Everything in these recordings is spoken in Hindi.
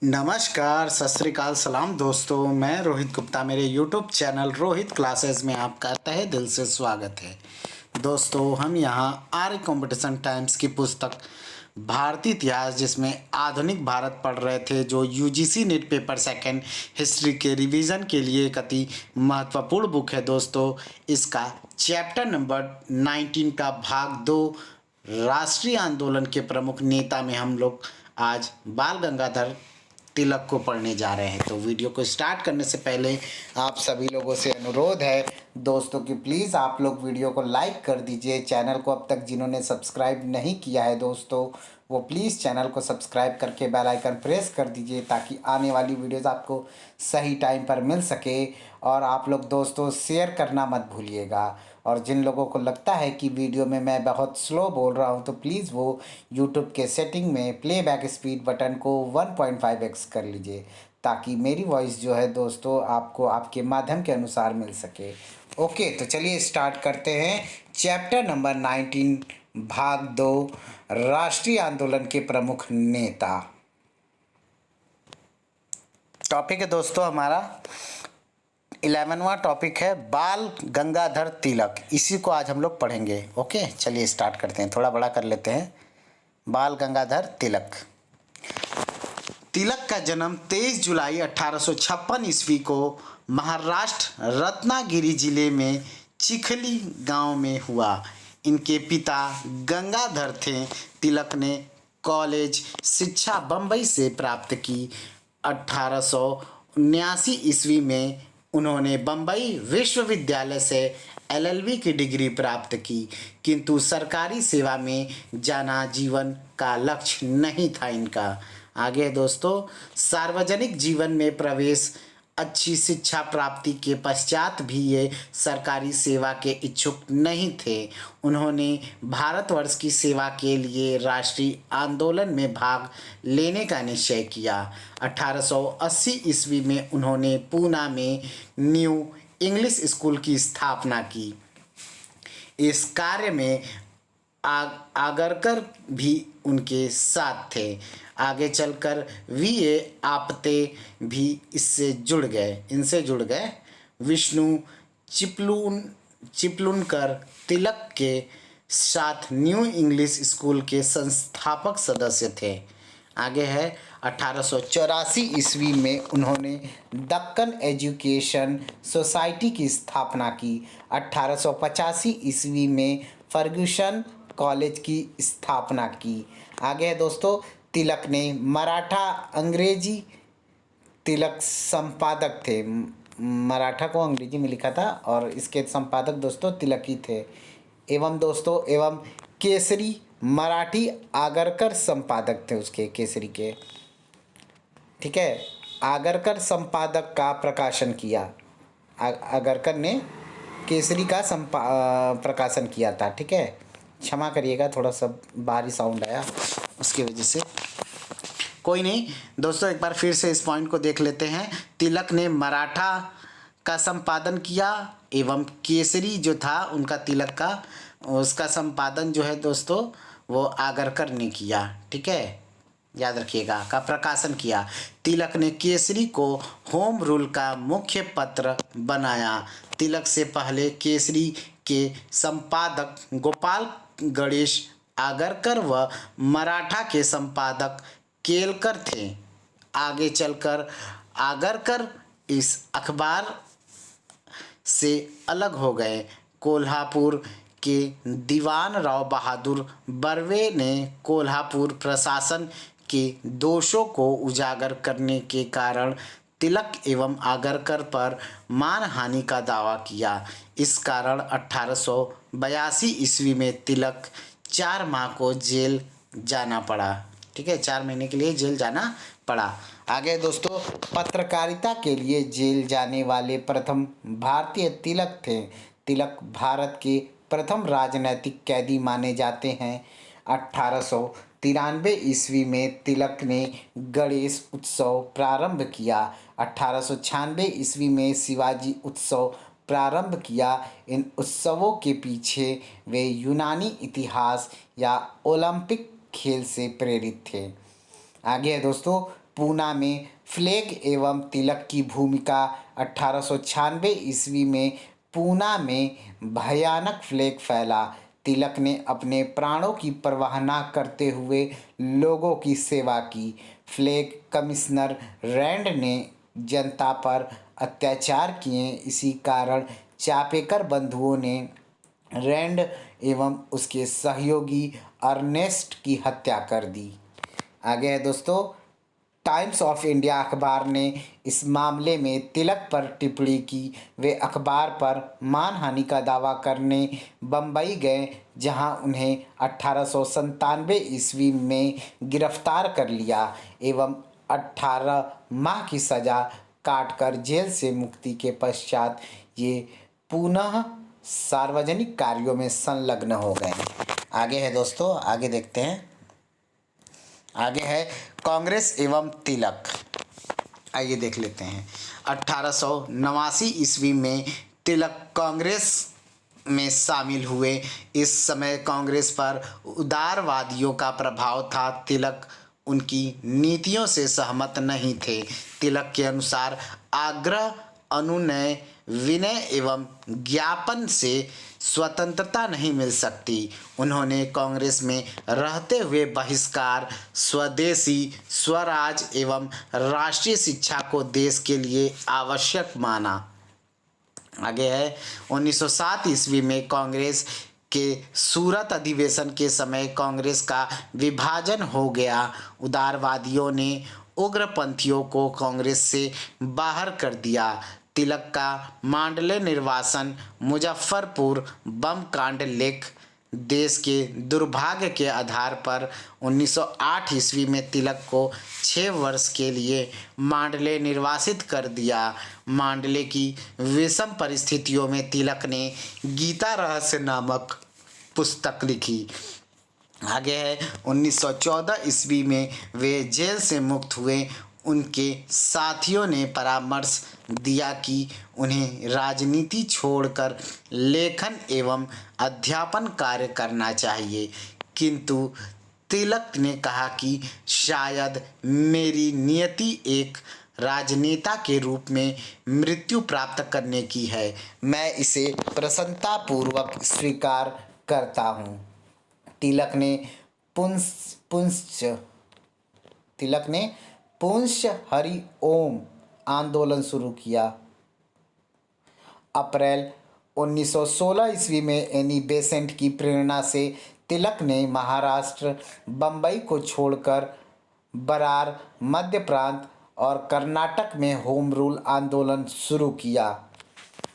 नमस्कार, सत श्री अकाल, सलाम दोस्तों। मैं रोहित गुप्ता, मेरे यूट्यूब चैनल रोहित क्लासेस में आपका तहे दिल से स्वागत है। दोस्तों, हम यहाँ आर्य कंपटीशन टाइम्स की पुस्तक भारतीय इतिहास, जिसमें आधुनिक भारत पढ़ रहे थे, जो UGC net paper second history के रिवीजन के लिए एक अति महत्वपूर्ण बुक है। दोस्तों, इसका चैप्टर नंबर 19 का भाग 2 राष्ट्रीय आंदोलन के प्रमुख नेता में हम लोग आज बाल गंगाधर तिलक को पढ़ने जा रहे हैं। तो वीडियो को स्टार्ट करने से पहले आप सभी लोगों से अनुरोध है दोस्तों कि प्लीज़ आप लोग वीडियो को लाइक कर दीजिए। चैनल को अब तक जिन्होंने सब्सक्राइब नहीं किया है दोस्तों, वो प्लीज़ चैनल को सब्सक्राइब करके बेल आइकन प्रेस कर दीजिए, ताकि आने वाली वीडियोज़ आपको सही टाइम पर मिल सके। और आप लोग दोस्तों शेयर करना मत भूलिएगा। और जिन लोगों को लगता है कि वीडियो में मैं बहुत स्लो बोल रहा हूं, तो प्लीज़ वो यूट्यूब के सेटिंग में प्लेबैक स्पीड बटन को 1.5x कर लीजिए, ताकि मेरी वॉइस जो है दोस्तों आपको आपके माध्यम के अनुसार मिल सके। ओके, तो चलिए स्टार्ट करते हैं। चैप्टर नंबर 19 भाग 2 राष्ट्रीय आंदोलन के प्रमुख नेता। टॉपिक है दोस्तों हमारा 11वां टॉपिक है बाल गंगाधर तिलक। इसी को आज हम लोग पढ़ेंगे। ओके, चलिए स्टार्ट करते हैं। थोड़ा बड़ा कर लेते हैं। बाल गंगाधर तिलक। तिलक का जन्म 23 जुलाई 1856 ईस्वी को महाराष्ट्र रत्नागिरी जिले में चिखली गांव में हुआ। इनके पिता गंगाधर थे। तिलक ने कॉलेज शिक्षा बम्बई से प्राप्त की। 1879 ईस्वी में उन्होंने बम्बई विश्वविद्यालय से एलएलबी की डिग्री प्राप्त की, किंतु सरकारी सेवा में जाना जीवन का लक्ष्य नहीं था इनका। आगे दोस्तों, सार्वजनिक जीवन में प्रवेश, अच्छी शिक्षा प्राप्ति के पश्चात भी ये सरकारी सेवा के इच्छुक नहीं थे। उन्होंने भारतवर्ष की सेवा के लिए राष्ट्रीय आंदोलन में भाग लेने का निश्चय किया। 1880 ईस्वी में उन्होंने पूना में न्यू इंग्लिश स्कूल की स्थापना की। इस कार्य में आगरकर भी उनके साथ थे। आगे चलकर वीए आपटे भी इनसे जुड़ गए। विष्णु चिपलुनकर तिलक के साथ न्यू इंग्लिश स्कूल के संस्थापक सदस्य थे। आगे है 1884 ईस्वी में उन्होंने दक्कन एजुकेशन सोसाइटी की स्थापना की। 1885 ईस्वी में फर्ग्यूसन कॉलेज की स्थापना की। आगे है दोस्तों, तिलक ने मराठा अंग्रेजी, तिलक संपादक थे। मराठा को अंग्रेजी में लिखा था और इसके संपादक दोस्तों तिलक ही थे। एवं केसरी मराठी आगरकर संपादक थे उसके, केसरी के। ठीक है, आगरकर संपादक का प्रकाशन किया। आगरकर ने केसरी का प्रकाशन किया था। ठीक है, क्षमा करिएगा, थोड़ा सा बाहरी साउंड आया उसकी वजह से। कोई नहीं दोस्तों, एक बार फिर से इस पॉइंट को देख लेते हैं। तिलक ने मराठा का संपादन किया एवं केसरी जो था उनका, तिलक का, उसका संपादन जो है दोस्तों वो आगरकर ने किया। ठीक है, याद रखिएगा, का प्रकाशन किया। तिलक ने केसरी को होम रूल का मुख्य पत्र बनाया। तिलक से पहले केसरी के संपादक गोपाल गणेश आगरकर व मराठा के संपादक केलकर थे। आगे चलकर आगरकर इस अखबार से अलग हो गए। कोल्हापुर के दीवान राव बहादुर बर्वे ने कोल्हापुर प्रशासन के दोषों को उजागर करने के कारण तिलक एवं आगरकर पर मानहानि का दावा किया। इस कारण 1882 ईस्वी में तिलक 4 माह को जेल जाना पड़ा। ठीक है, 4 महीने के लिए जेल जाना पड़ा। आगे दोस्तों, पत्रकारिता के लिए जेल जाने वाले प्रथम भारतीय तिलक थे। तिलक भारत के प्रथम राजनैतिक कैदी माने जाते हैं। 1893 ईस्वी में तिलक ने गणेश उत्सव प्रारंभ किया। 1896 ईस्वी में शिवाजी उत्सव प्रारंभ किया। इन उत्सवों के पीछे वे यूनानी इतिहास या ओलंपिक खेल से प्रेरित थे। आगे है दोस्तों, पूना में फ्लैग एवं तिलक की भूमिका। 1896 ईस्वी में पूना में भयानक फ्लैग फैला। तिलक ने अपने प्राणों की परवाह न करते हुए लोगों की सेवा की। फ्लैग कमिश्नर रैंड ने जनता पर अत्याचार किए। इसी कारण चापेकर बंधुओं ने रैंड एवं उसके सहयोगी अर्नेस्ट की हत्या कर दी। आगे है दोस्तों, टाइम्स ऑफ इंडिया अखबार ने इस मामले में तिलक पर टिप्पणी की। वे अखबार पर मानहानि का दावा करने बम्बई गए, जहां उन्हें 1897 ईस्वी में गिरफ्तार कर लिया एवं 18 माह की सजा काटकर जेल से मुक्ति के पश्चात ये पुनः सार्वजनिक कार्यों में संलग्न हो गए। आगे है दोस्तों, आगे देखते हैं। आगे है कांग्रेस एवं तिलक। आइए देख लेते हैं। 1889 ईस्वी में तिलक कांग्रेस में शामिल हुए। इस समय कांग्रेस पर उदारवादियों का प्रभाव था। तिलक उनकी नीतियों से सहमत नहीं थे। तिलक के अनुसार आग्रह, अनुनय, विनय एवं ज्ञापन से स्वतंत्रता नहीं मिल सकती। उन्होंने कांग्रेस में रहते हुए बहिष्कार, स्वदेशी, स्वराज एवं राष्ट्रीय शिक्षा को देश के लिए आवश्यक माना। आगे है 1907 ईस्वी में कांग्रेस के सूरत अधिवेशन के समय कांग्रेस का विभाजन हो गया। उदारवादियों ने उग्रपंथियों को कांग्रेस से बाहर कर दिया। तिलक का मांडले निर्वासन, मुजफ्फरपुर बम कांड लेख देश के दुर्भाग्य के आधार पर 1908 ईस्वी में तिलक को 6 वर्ष के लिए मांडले निर्वासित कर दिया। मांडले की विषम परिस्थितियों में तिलक ने गीता रहस्य नामक पुस्तक लिखी। आगे है 1914 ईस्वी में वे जेल से मुक्त हुए। उनके साथियों ने परामर्श दिया कि उन्हें राजनीति छोड़कर लेखन एवं अध्यापन कार्य करना चाहिए, किंतु तिलक ने कहा कि शायद मेरी नियति एक राजनेता के रूप में मृत्यु प्राप्त करने की है। मैं इसे प्रसन्नतापूर्वक स्वीकार करता हूँ। तिलक ने पुंछ हरि ओम आंदोलन शुरू किया। अप्रैल 1916 ईस्वी में एनी बेसेंट की प्रेरणा से तिलक ने महाराष्ट्र, बम्बई को छोड़कर बरार, मध्य प्रांत और कर्नाटक में होम रूल आंदोलन शुरू किया।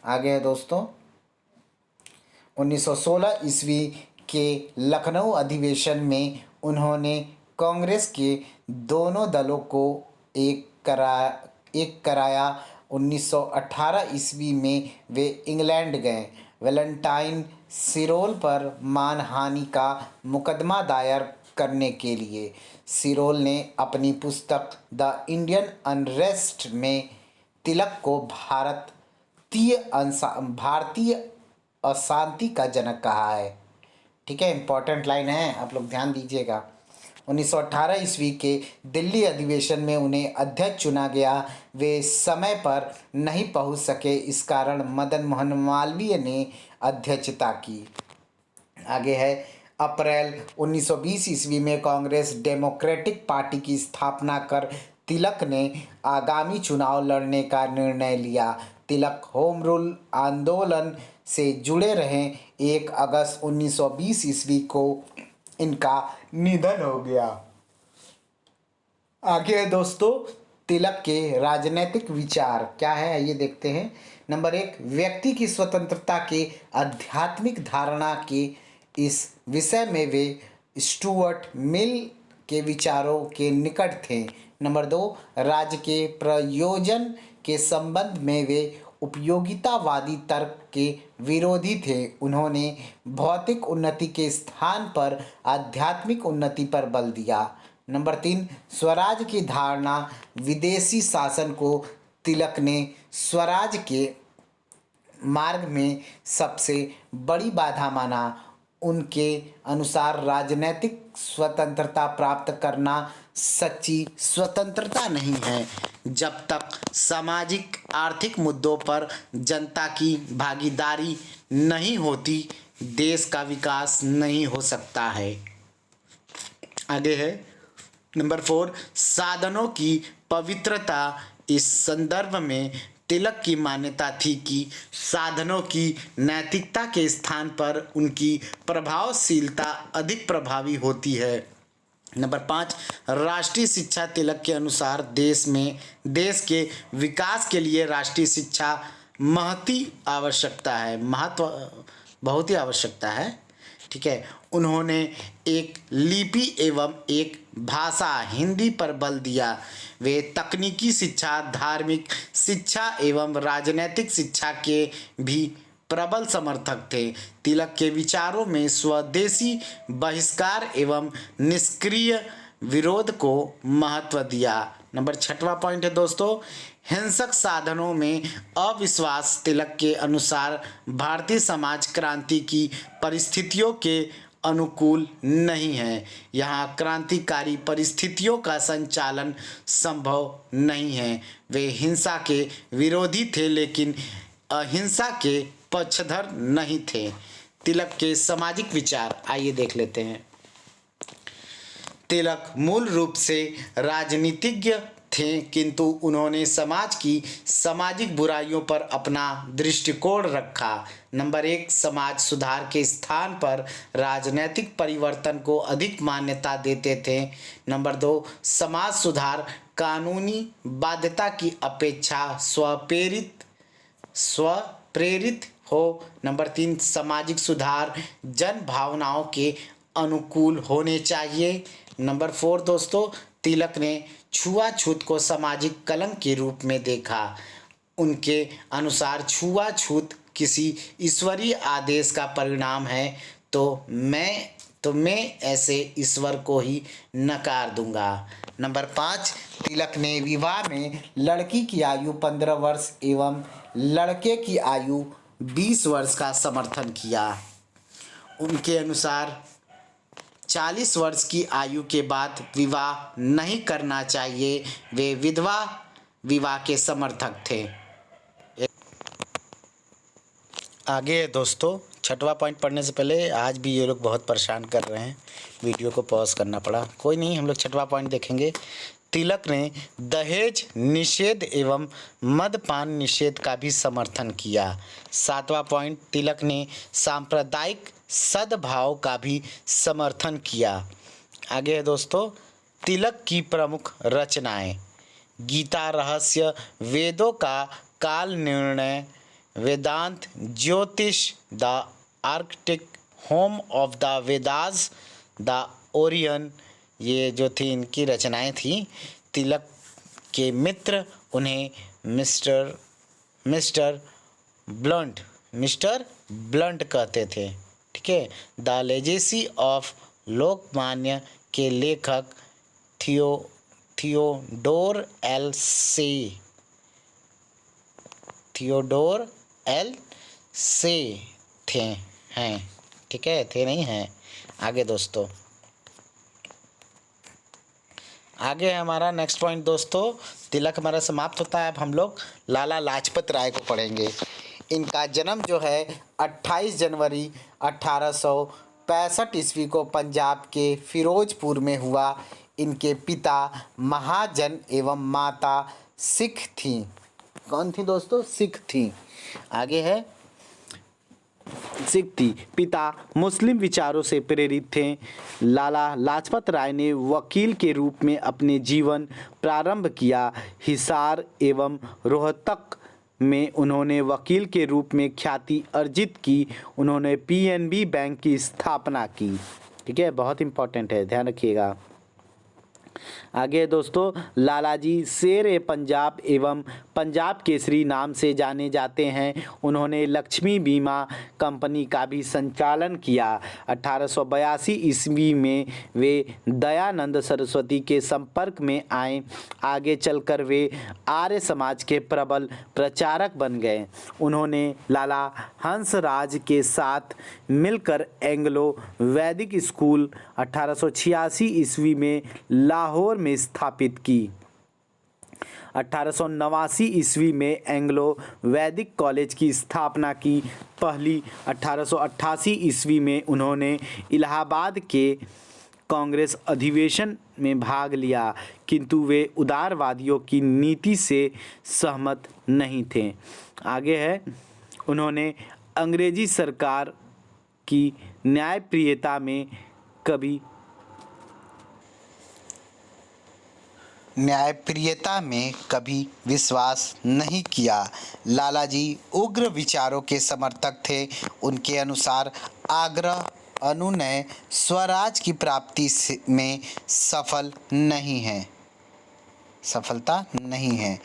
आगे है दोस्तों, 1916 ईस्वी के लखनऊ अधिवेशन में उन्होंने कांग्रेस के दोनों दलों को एक कराया। 1918 ईस्वी में वे इंग्लैंड गए। वैलेंटाइन सिरोल पर मानहानि का मुकदमा दायर करने के लिए। सिरोल ने अपनी पुस्तक द इंडियन अनरेस्ट में तिलक को भारतीय अशांति का जनक कहा है। ठीक है, इंपॉर्टेंट लाइन है, आप लोग ध्यान दीजिएगा। 1918 ईस्वी के दिल्ली अधिवेशन में उन्हें अध्यक्ष चुना गया। वे समय पर नहीं पहुंच सके, इस कारण मदन मोहन मालवीय ने अध्यक्षता की। आगे है अप्रैल 1920 ईस्वी में कांग्रेस डेमोक्रेटिक पार्टी की स्थापना कर तिलक ने आगामी चुनाव लड़ने का निर्णय लिया। तिलक होम रूल आंदोलन से जुड़े रहे। 1 अगस्त 1920 ईस्वी को इनका निधन हो गया। आगे है दोस्तों, तिलक के राजनीतिक विचार क्या है, ये देखते हैं। नंबर 1, व्यक्ति की स्वतंत्रता के आध्यात्मिक धारणा के इस विषय में वे स्टुअर्ट मिल के विचारों के निकट थे। नंबर 2, राज्य के प्रयोजन के संबंध में वे उपयोगितावादी तर्क के विरोधी थे। उन्होंने भौतिक उन्नति के स्थान पर आध्यात्मिक उन्नति पर बल दिया। नंबर 3, स्वराज की धारणा, विदेशी शासन को तिलक ने स्वराज के मार्ग में सबसे बड़ी बाधा माना। उनके अनुसार राजनीतिक स्वतंत्रता प्राप्त करना सच्ची स्वतंत्रता नहीं है। जब तक सामाजिक आर्थिक मुद्दों पर जनता की भागीदारी नहीं होती, देश का विकास नहीं हो सकता है। आगे है नंबर 4, साधनों की पवित्रता। इस संदर्भ में तिलक की मान्यता थी कि साधनों की नैतिकता के स्थान पर उनकी प्रभावशीलता अधिक प्रभावी होती है। नंबर 5, राष्ट्रीय शिक्षा। तिलक के अनुसार देश के विकास के लिए राष्ट्रीय शिक्षा बहुत ही आवश्यकता है। ठीक है, उन्होंने एक लिपि एवं एक भाषा हिंदी पर बल दिया। वे तकनीकी शिक्षा, धार्मिक शिक्षा एवं राजनैतिक शिक्षा के भी प्रबल समर्थक थे। तिलक के विचारों में स्वदेशी बहिष्कार एवं निष्क्रिय विरोध को महत्व दिया। नंबर 6वां पॉइंट है दोस्तों, हिंसक साधनों में अविश्वास। तिलक के अनुसार भारतीय समाज क्रांति की परिस्थितियों के अनुकूल नहीं है। यहाँ क्रांतिकारी परिस्थितियों का संचालन संभव नहीं है। वे हिंसा के विरोधी थे लेकिन अहिंसा के पक्षधर नहीं थे। तिलक के सामाजिक विचार आइए देख लेते हैं। तिलक मूल रूप से राजनीतिज्ञ थे, किंतु उन्होंने समाज की सामाजिक बुराइयों पर अपना दृष्टिकोण रखा। नंबर 1, समाज सुधार के स्थान पर राजनैतिक परिवर्तन को अधिक मान्यता देते थे। नंबर 2, समाज सुधार कानूनी बाध्यता की अपेक्षा स्वप्रेरित हो। नंबर 3, सामाजिक सुधार जन भावनाओं के अनुकूल होने चाहिए। नंबर 4 दोस्तों, तिलक ने छुआछूत को सामाजिक कलंक के रूप में देखा। उनके अनुसार छुआछूत किसी ईश्वरीय आदेश का परिणाम है, तो मैं ऐसे ईश्वर को ही नकार दूंगा। नंबर 5, तिलक ने विवाह में लड़की की आयु 15 वर्ष एवं लड़के की आयु 20 वर्ष का समर्थन किया। उनके अनुसार 40 वर्ष की आयु के बाद विवाह नहीं करना चाहिए। वे विधवा विवाह के समर्थक थे। आगे दोस्तों 6वां पॉइंट पढ़ने से पहले आज भी ये लोग बहुत परेशान कर रहे हैं, वीडियो को पॉज करना पड़ा। कोई नहीं, हम लोग 6वां पॉइंट देखेंगे। तिलक ने दहेज निषेध एवं मद्यपान निषेध का भी समर्थन किया। 7वां पॉइंट, तिलक ने सांप्रदायिक सद्भाव का भी समर्थन किया। आगे है दोस्तों, तिलक की प्रमुख रचनाएं। गीता रहस्य, वेदों का काल निर्णय, वेदांत, ज्योतिष, the Arctic home of the Vedas, the Orion, ये जो थी इनकी रचनाएं थी। तिलक के मित्र उन्हें मिस्टर ब्लंट कहते थे। ठीक है, द लेजेसी ऑफ लोकमान्य के लेखक थियोडोर एल से हैं। ठीक है, थे नहीं हैं। आगे दोस्तों, आगे हमारा नेक्स्ट पॉइंट दोस्तों, तिलक हमारा समाप्त होता है। अब हम लोग लाला लाजपत राय को पढ़ेंगे। इनका जन्म जो है 28 जनवरी 1865 ईस्वी को पंजाब के फिरोजपुर में हुआ। इनके पिता महाजन एवं माता सिख थीं। कौन थी दोस्तों? सिख थीं। आगे है, सिख थी। पिता मुस्लिम विचारों से प्रेरित थे। लाला लाजपत राय ने वकील के रूप में अपने जीवन प्रारंभ किया। हिसार एवं रोहतक में उन्होंने वकील के रूप में ख्याति अर्जित की। उन्होंने पीएनबी बैंक की स्थापना की। ठीक है, बहुत इंपॉर्टेंट है, ध्यान रखिएगा। आगे दोस्तों, लालाजी शेर-ए पंजाब एवं पंजाब केसरी नाम से जाने जाते हैं। उन्होंने लक्ष्मी बीमा कंपनी का भी संचालन किया। 1882 ईस्वी में वे दयानंद सरस्वती के संपर्क में आए। आगे चलकर वे आर्य समाज के प्रबल प्रचारक बन गए। उन्होंने लाला हंसराज के साथ मिलकर एंग्लो वैदिक स्कूल 1886 ईस्वी में लाहौर में स्थापित की। 1889 ईस्वी में एंग्लो वैदिक कॉलेज की स्थापना की। पहली 1888 ईस्वी में उन्होंने इलाहाबाद के कांग्रेस अधिवेशन में भाग लिया, किंतु वे उदारवादियों की नीति से सहमत नहीं थे। आगे है, उन्होंने अंग्रेजी सरकार की न्यायप्रियता में कभी विश्वास नहीं किया। लालाजी उग्र विचारों के समर्थक थे। उनके अनुसार आग्रह अनुनय स्वराज की प्राप्ति में सफलता नहीं है।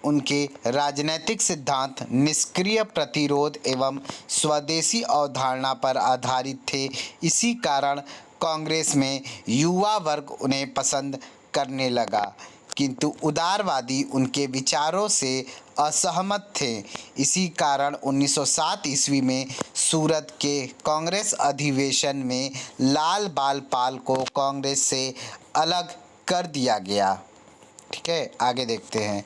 उनके राजनैतिक सिद्धांत निष्क्रिय प्रतिरोध एवं स्वदेशी अवधारणा पर आधारित थे। इसी कारण कांग्रेस में युवा वर्ग उन्हें पसंद करने लगा, किंतु उदारवादी उनके विचारों से असहमत थे। इसी कारण 1907 ईस्वी में सूरत के कांग्रेस अधिवेशन में लाल बाल पाल को कांग्रेस से अलग कर दिया गया। ठीक है, आगे देखते हैं।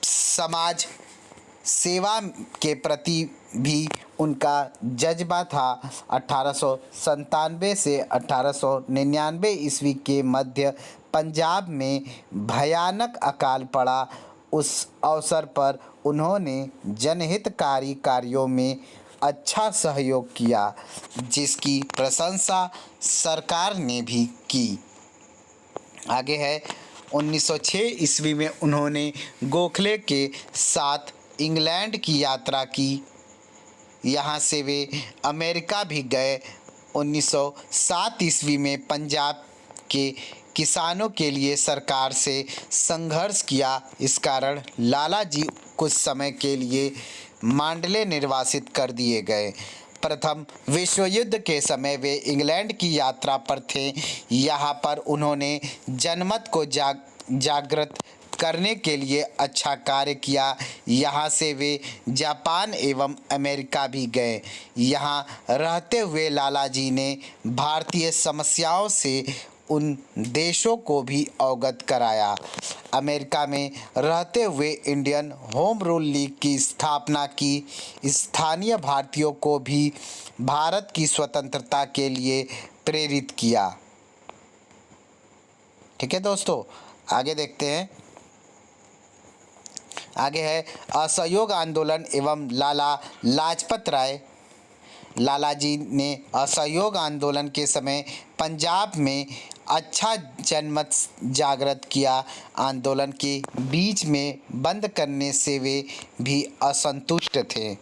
समाज सेवा के प्रति भी उनका जज्बा था। 1897 से 1899 ईस्वी के मध्य पंजाब में भयानक अकाल पड़ा। उस अवसर पर उन्होंने जनहितकारी कार्यों में अच्छा सहयोग किया, जिसकी प्रशंसा सरकार ने भी की। आगे है, 1906 ईस्वी में उन्होंने गोखले के साथ इंग्लैंड की यात्रा की। यहाँ से वे अमेरिका भी गए। 1907 ईस्वी में पंजाब के किसानों के लिए सरकार से संघर्ष किया। इस कारण लालाजी कुछ समय के लिए मांडले निर्वासित कर दिए गए। प्रथम विश्व युद्ध के समय वे इंग्लैंड की यात्रा पर थे। यहाँ पर उन्होंने जनमत को जागृत करने के लिए अच्छा कार्य किया। यहाँ से वे जापान एवं अमेरिका भी गए। यहाँ रहते हुए लालाजी ने भारतीय समस्याओं से उन देशों को भी अवगत कराया। अमेरिका में रहते हुए इंडियन होम रूल लीग की स्थापना की। स्थानीय भारतीयों को भी भारत की स्वतंत्रता के लिए प्रेरित किया। ठीक है दोस्तों, आगे देखते हैं। आगे है असहयोग आंदोलन एवं लाला लाजपत राय। लालाजी ने असहयोग आंदोलन के समय पंजाब में अच्छा जनमत जागृत किया। आंदोलन के बीच में बंद करने से वे भी असंतुष्ट थे।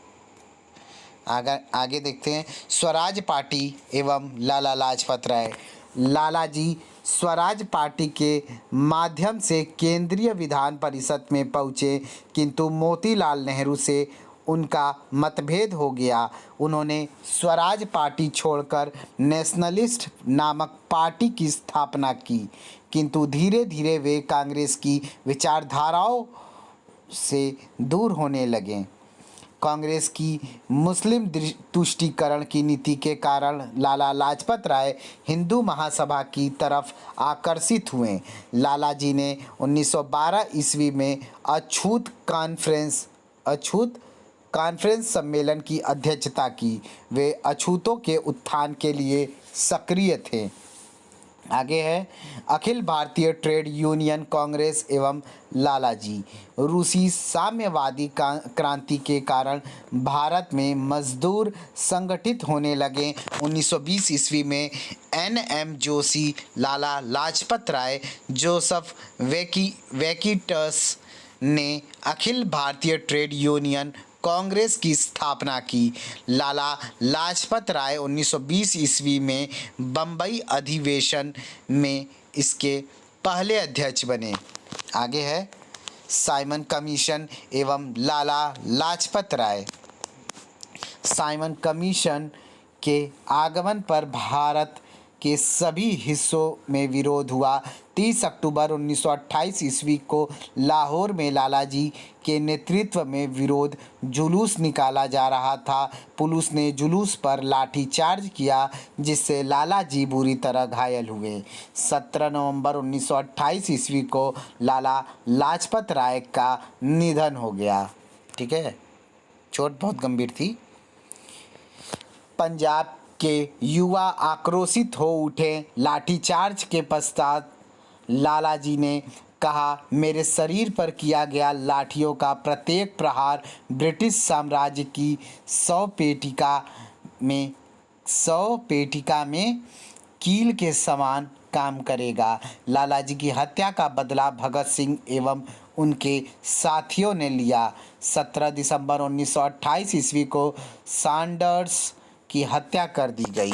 आगे देखते हैं स्वराज पार्टी एवं लाला लाजपत राय। लालाजी स्वराज पार्टी के माध्यम से केंद्रीय विधान परिषद में पहुँचे, किंतु मोतीलाल नेहरू से उनका मतभेद हो गया। उन्होंने स्वराज पार्टी छोड़कर नेशनलिस्ट नामक पार्टी की स्थापना की, किंतु धीरे धीरे वे कांग्रेस की विचारधाराओं से दूर होने लगे। कांग्रेस की मुस्लिम तुष्टीकरण की नीति के कारण लाला लाजपत राय हिंदू महासभा की तरफ आकर्षित हुए। लालाजी ने 1912 ईस्वी में अछूत कॉन्फ्रेंस सम्मेलन की अध्यक्षता की। वे अछूतों के उत्थान के लिए सक्रिय थे। आगे है अखिल भारतीय ट्रेड यूनियन कांग्रेस एवं लालाजी। रूसी साम्यवादी क्रांति के कारण भारत में मजदूर संगठित होने लगे। 1920 ईस्वी में NM जोशी, लाला लाजपत राय, जोसेफ वेकिटस ने अखिल भारतीय ट्रेड यूनियन कांग्रेस की स्थापना की। लाला लाजपत राय 1920 ईस्वी में बम्बई अधिवेशन में इसके पहले अध्यक्ष बने। आगे है साइमन कमीशन एवं लाला लाजपत राय। साइमन कमीशन के आगमन पर भारत के सभी हिस्सों में विरोध हुआ। 30 अक्टूबर 1928 ईस्वी को लाहौर में लालाजी के नेतृत्व में विरोध जुलूस निकाला जा रहा था। पुलिस ने जुलूस पर लाठीचार्ज किया जिससे लालाजी बुरी तरह घायल हुए। 17 नवंबर 1928 ईस्वी को लाला लाजपत राय का निधन हो गया। ठीक है, चोट बहुत गंभीर थी। पंजाब के युवा आक्रोशित हो उठे। लाठीचार्ज के पश्चात लालाजी ने कहा, मेरे शरीर पर किया गया लाठियों का प्रत्येक प्रहार ब्रिटिश साम्राज्य की 100 पेटिका में कील के समान काम करेगा। लालाजी की हत्या का बदला भगत सिंह एवं उनके साथियों ने लिया। 17 दिसंबर 1928 ईस्वी को सैंडर्स की हत्या कर दी गई।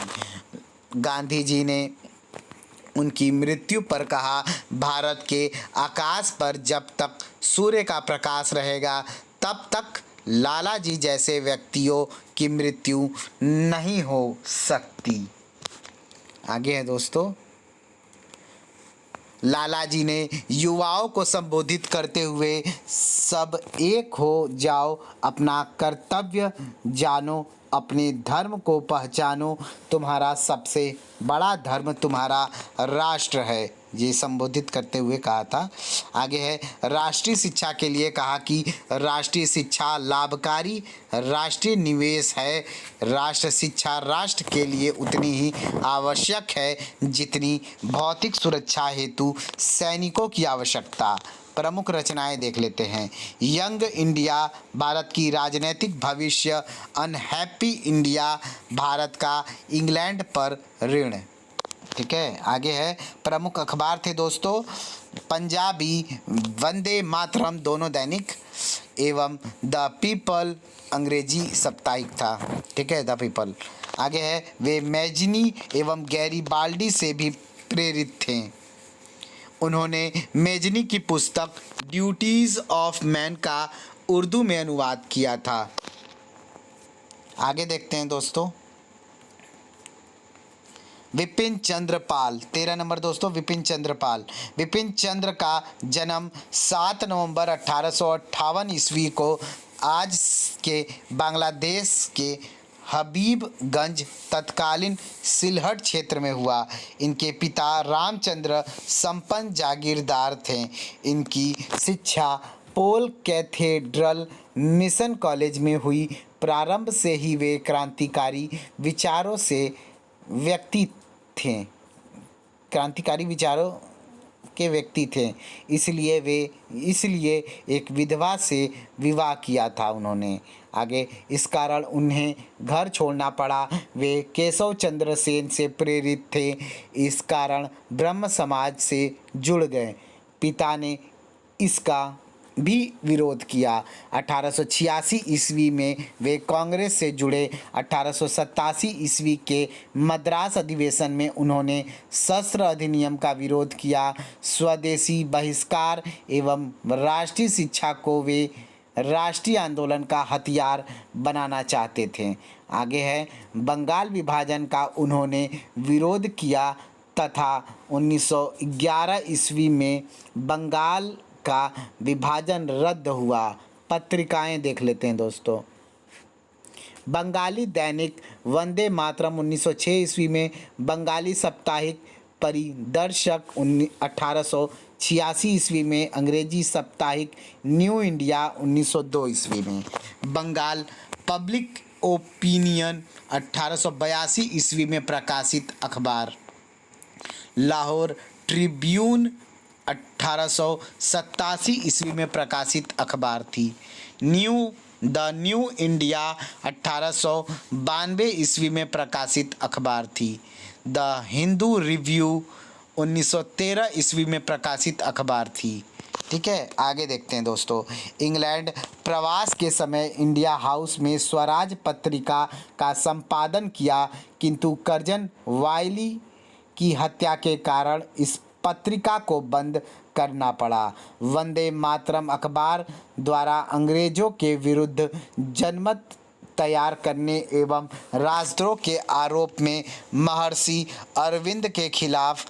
गांधी जी ने उनकी मृत्यु पर कहा, भारत के आकाश पर जब तक सूर्य का प्रकाश रहेगा तब तक लालाजी जैसे व्यक्तियों की मृत्यु नहीं हो सकती। आगे है दोस्तों, लालाजी ने युवाओं को संबोधित करते हुए, सब एक हो जाओ, अपना कर्तव्य जानो, अपने धर्म को पहचानो, तुम्हारा सबसे बड़ा धर्म तुम्हारा राष्ट्र है, ये संबोधित करते हुए कहा था। आगे है राष्ट्रीय शिक्षा के लिए कहा कि राष्ट्रीय शिक्षा लाभकारी राष्ट्रीय निवेश है। राष्ट्र शिक्षा राष्ट्र के लिए उतनी ही आवश्यक है जितनी भौतिक सुरक्षा हेतु सैनिकों की आवश्यकता। प्रमुख रचनाएं देख लेते हैं। यंग इंडिया, भारत की राजनीतिक भविष्य। अनहैप्पी इंडिया, भारत का इंग्लैंड पर ऋण। ठीक है, आगे है प्रमुख अखबार थे दोस्तों, पंजाबी वंदे मातरम दोनों दैनिक एवं द पीपल अंग्रेजी साप्ताहिक था। ठीक है, द पीपल। आगे है वे मैजिनी एवं गैरीबाल्डी से भी प्रेरित थे। उन्होंने मैजिनी की पुस्तक ड्यूटीज ऑफ मैन का उर्दू में अनुवाद किया था। आगे देखते हैं दोस्तों, विपिन चंद्र पाल। 13 नंबर दोस्तों, विपिन चंद्र पाल। विपिन चंद्र का जन्म 7 नवंबर 1858 ईस्वी को आज के बांग्लादेश के हबीबगंज तत्कालीन सिलहट क्षेत्र में हुआ। इनके पिता रामचंद्र संपन्न जागीरदार थे। इनकी शिक्षा पोल कैथेड्रल मिशन कॉलेज में हुई। प्रारंभ से ही वे क्रांतिकारी विचारों के व्यक्ति थे। इसलिए एक विधवा से विवाह किया था उन्होंने। आगे इस कारण उन्हें घर छोड़ना पड़ा। वे केशव चंद्र सेन से प्रेरित थे, इस कारण ब्रह्म समाज से जुड़ गए। पिता ने इसका भी विरोध किया। 1886 ईस्वी में वे कांग्रेस से जुड़े। 1887 ईस्वी के मद्रास अधिवेशन में उन्होंने शस्त्र अधिनियम का विरोध किया। स्वदेशी बहिष्कार एवं राष्ट्रीय शिक्षा को वे राष्ट्रीय आंदोलन का हथियार बनाना चाहते थे। आगे है बंगाल विभाजन का उन्होंने विरोध किया तथा 1911 ईस्वी में बंगाल का विभाजन रद्द हुआ। पत्रिकाएं देख लेते हैं दोस्तों। बंगाली दैनिक वंदे मातरम 1906 ईस्वी में, बंगाली साप्ताहिक परिदर्शक 1886 ईस्वी में, अंग्रेजी साप्ताहिक न्यू इंडिया 1902 ईस्वी में, बंगाल पब्लिक ओपिनियन 1882 ईस्वी में प्रकाशित अखबार, लाहौर ट्रिब्यून 1887 ईस्वी में प्रकाशित अखबार थी। द न्यू इंडिया 1892 ईस्वी में प्रकाशित अखबार थी। द हिंदू रिव्यू 1913 ईस्वी में प्रकाशित अखबार थी। ठीक है, आगे देखते हैं दोस्तों। इंग्लैंड प्रवास के समय इंडिया हाउस में स्वराज पत्रिका का संपादन किया, किंतु कर्जन वायली की हत्या के कारण इस पत्रिका को बंद करना पड़ा। वंदे मातरम अखबार द्वारा अंग्रेजों के विरुद्ध जनमत तैयार करने एवं राजद्रोह के आरोप में महर्षि अरविंद के खिलाफ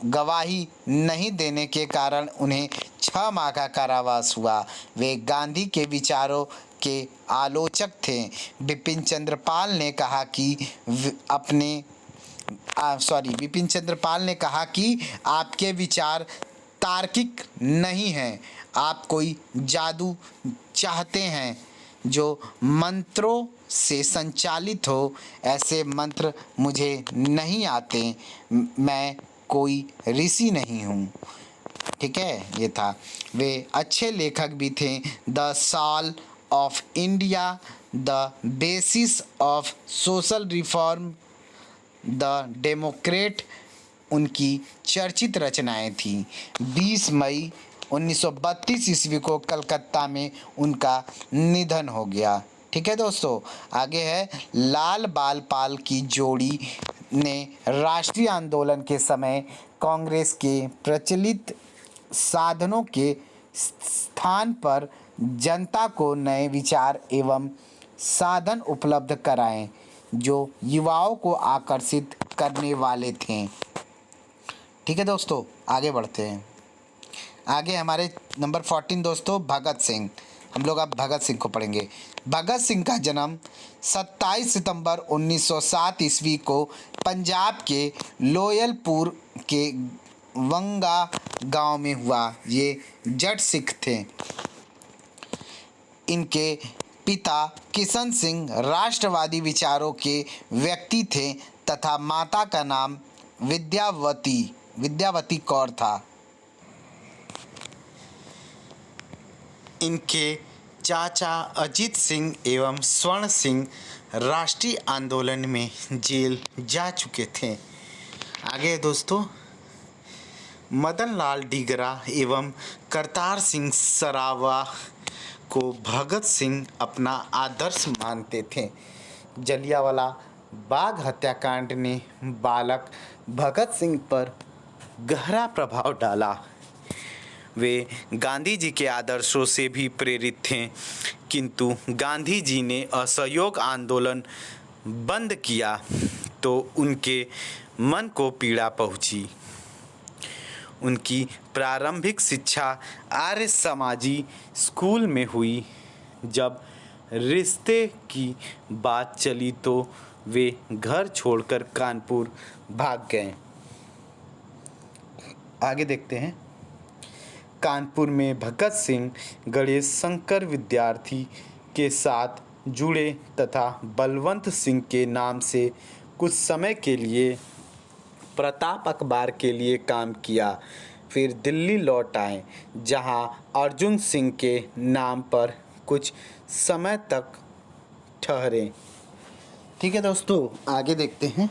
गवाही नहीं देने के कारण उन्हें 6 माह का कारावास हुआ। वे गांधी के विचारों के आलोचक थे। बिपिन चंद्र पाल ने कहा कि आपके विचार तार्किक नहीं हैं। आप कोई जादू चाहते हैं जो मंत्रों से संचालित हो। ऐसे मंत्र मुझे नहीं आते। मैं कोई ऋषि नहीं हूँ। ठीक है, ये था। वे अच्छे लेखक भी थे। The soul of India, the basis of social reform, the democrat उनकी चर्चित रचनाएं थीं। 20 मई 1932 ईस्वी को कलकत्ता में उनका निधन हो गया। ठीक है दोस्तों, आगे है लाल बाल पाल की जोड़ी ने राष्ट्रीय आंदोलन के समय कांग्रेस के प्रचलित साधनों के स्थान पर जनता को नए विचार एवं साधन उपलब्ध कराए जो युवाओं को आकर्षित करने वाले थे। ठीक है दोस्तों, आगे बढ़ते हैं। आगे हमारे नंबर 14 दोस्तों भगत सिंह। हम लोग अब भगत सिंह को पढ़ेंगे। भगत सिंह का जन्म 27 सितंबर 1907 ईस्वी को पंजाब के लोयलपुर के वंगा गांव में हुआ। ये जट सिख थे। इनके पिता किशन सिंह राष्ट्रवादी विचारों के व्यक्ति थे तथा माता का नाम विद्यावती कौर था। इनके चाचा अजीत सिंह एवं स्वर्ण सिंह राष्ट्रीय आंदोलन में जेल जा चुके थे। आगे दोस्तों, मदन लाल डीगरा एवं करतार सिंह सरावा को भगत सिंह अपना आदर्श मानते थे। जलियांवाला बाग हत्याकांड ने बालक भगत सिंह पर गहरा प्रभाव डाला। वे गांधी जी के आदर्शों से भी प्रेरित थे, किंतु गांधी जी ने असहयोग आंदोलन बंद किया तो उनके मन को पीड़ा पहुंची। उनकी प्रारंभिक शिक्षा आर्य समाजी स्कूल में हुई। जब रिश्ते की बात चली तो वे घर छोड़कर कानपुर भाग गए। आगे देखते हैं। कानपुर में भगत सिंह गणेश शंकर विद्यार्थी के साथ जुड़े तथा बलवंत सिंह के नाम से कुछ समय के लिए प्रताप अखबार के लिए काम किया। फिर दिल्ली लौट आए, जहां अर्जुन सिंह के नाम पर कुछ समय तक ठहरे। ठीक है दोस्तों, आगे देखते हैं।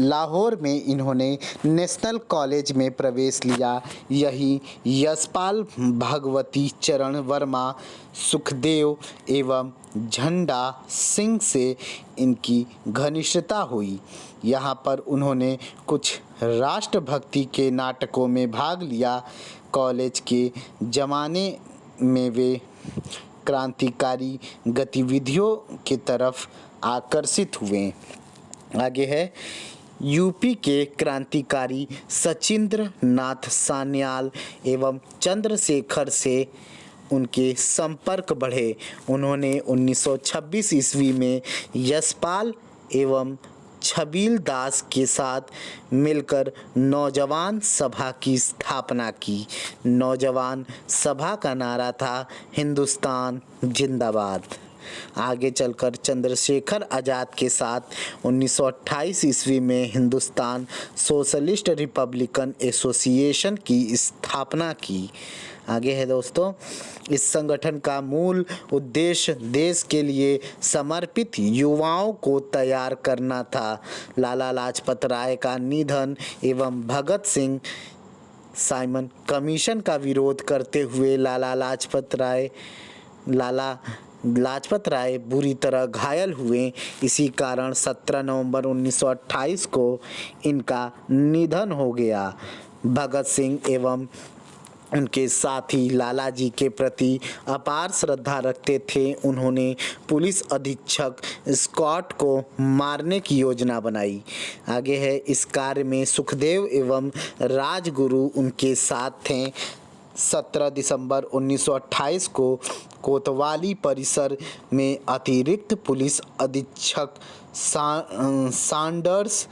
लाहौर में इन्होंने नेशनल कॉलेज में प्रवेश लिया। यही यशपाल भगवती चरण वर्मा, सुखदेव एवं झंडा सिंह से इनकी घनिष्ठता हुई। यहाँ पर उन्होंने कुछ राष्ट्रभक्ति के नाटकों में भाग लिया। कॉलेज के ज़माने में वे क्रांतिकारी गतिविधियों की तरफ आकर्षित हुए। आगे है यूपी के क्रांतिकारी सचिंद्र नाथ सान्याल एवं चंद्रशेखर से उनके संपर्क बढ़े। उन्होंने 1926 ईस्वी में यशपाल एवं छबील दास के साथ मिलकर नौजवान सभा की स्थापना की। नौजवान सभा का नारा था हिंदुस्तान जिंदाबाद। आगे चलकर चंद्रशेखर आज़ाद के साथ 1928 ईस्वी में हिंदुस्तान सोशलिस्ट रिपब्लिकन एसोसिएशन की स्थापना की। आगे है दोस्तों, इस संगठन का मूल उद्देश्य देश के लिए समर्पित युवाओं को तैयार करना था। लाला लाजपत राय का निधन एवं भगत सिंह साइमन कमीशन का विरोध करते हुए लाला लाजपत राय बुरी तरह घायल हुए। इसी कारण 17 नवंबर 1928 को इनका निधन हो गया। भगत सिंह एवं उनके साथी लालाजी के प्रति अपार श्रद्धा रखते थे। उन्होंने पुलिस अधीक्षक स्कॉट को मारने की योजना बनाई। आगे है, इस कार्य में सुखदेव एवं राजगुरु उनके साथ थे। 17 दिसंबर 1928 को कोतवाली परिसर में अतिरिक्त पुलिस अधीक्षक सैंडर्स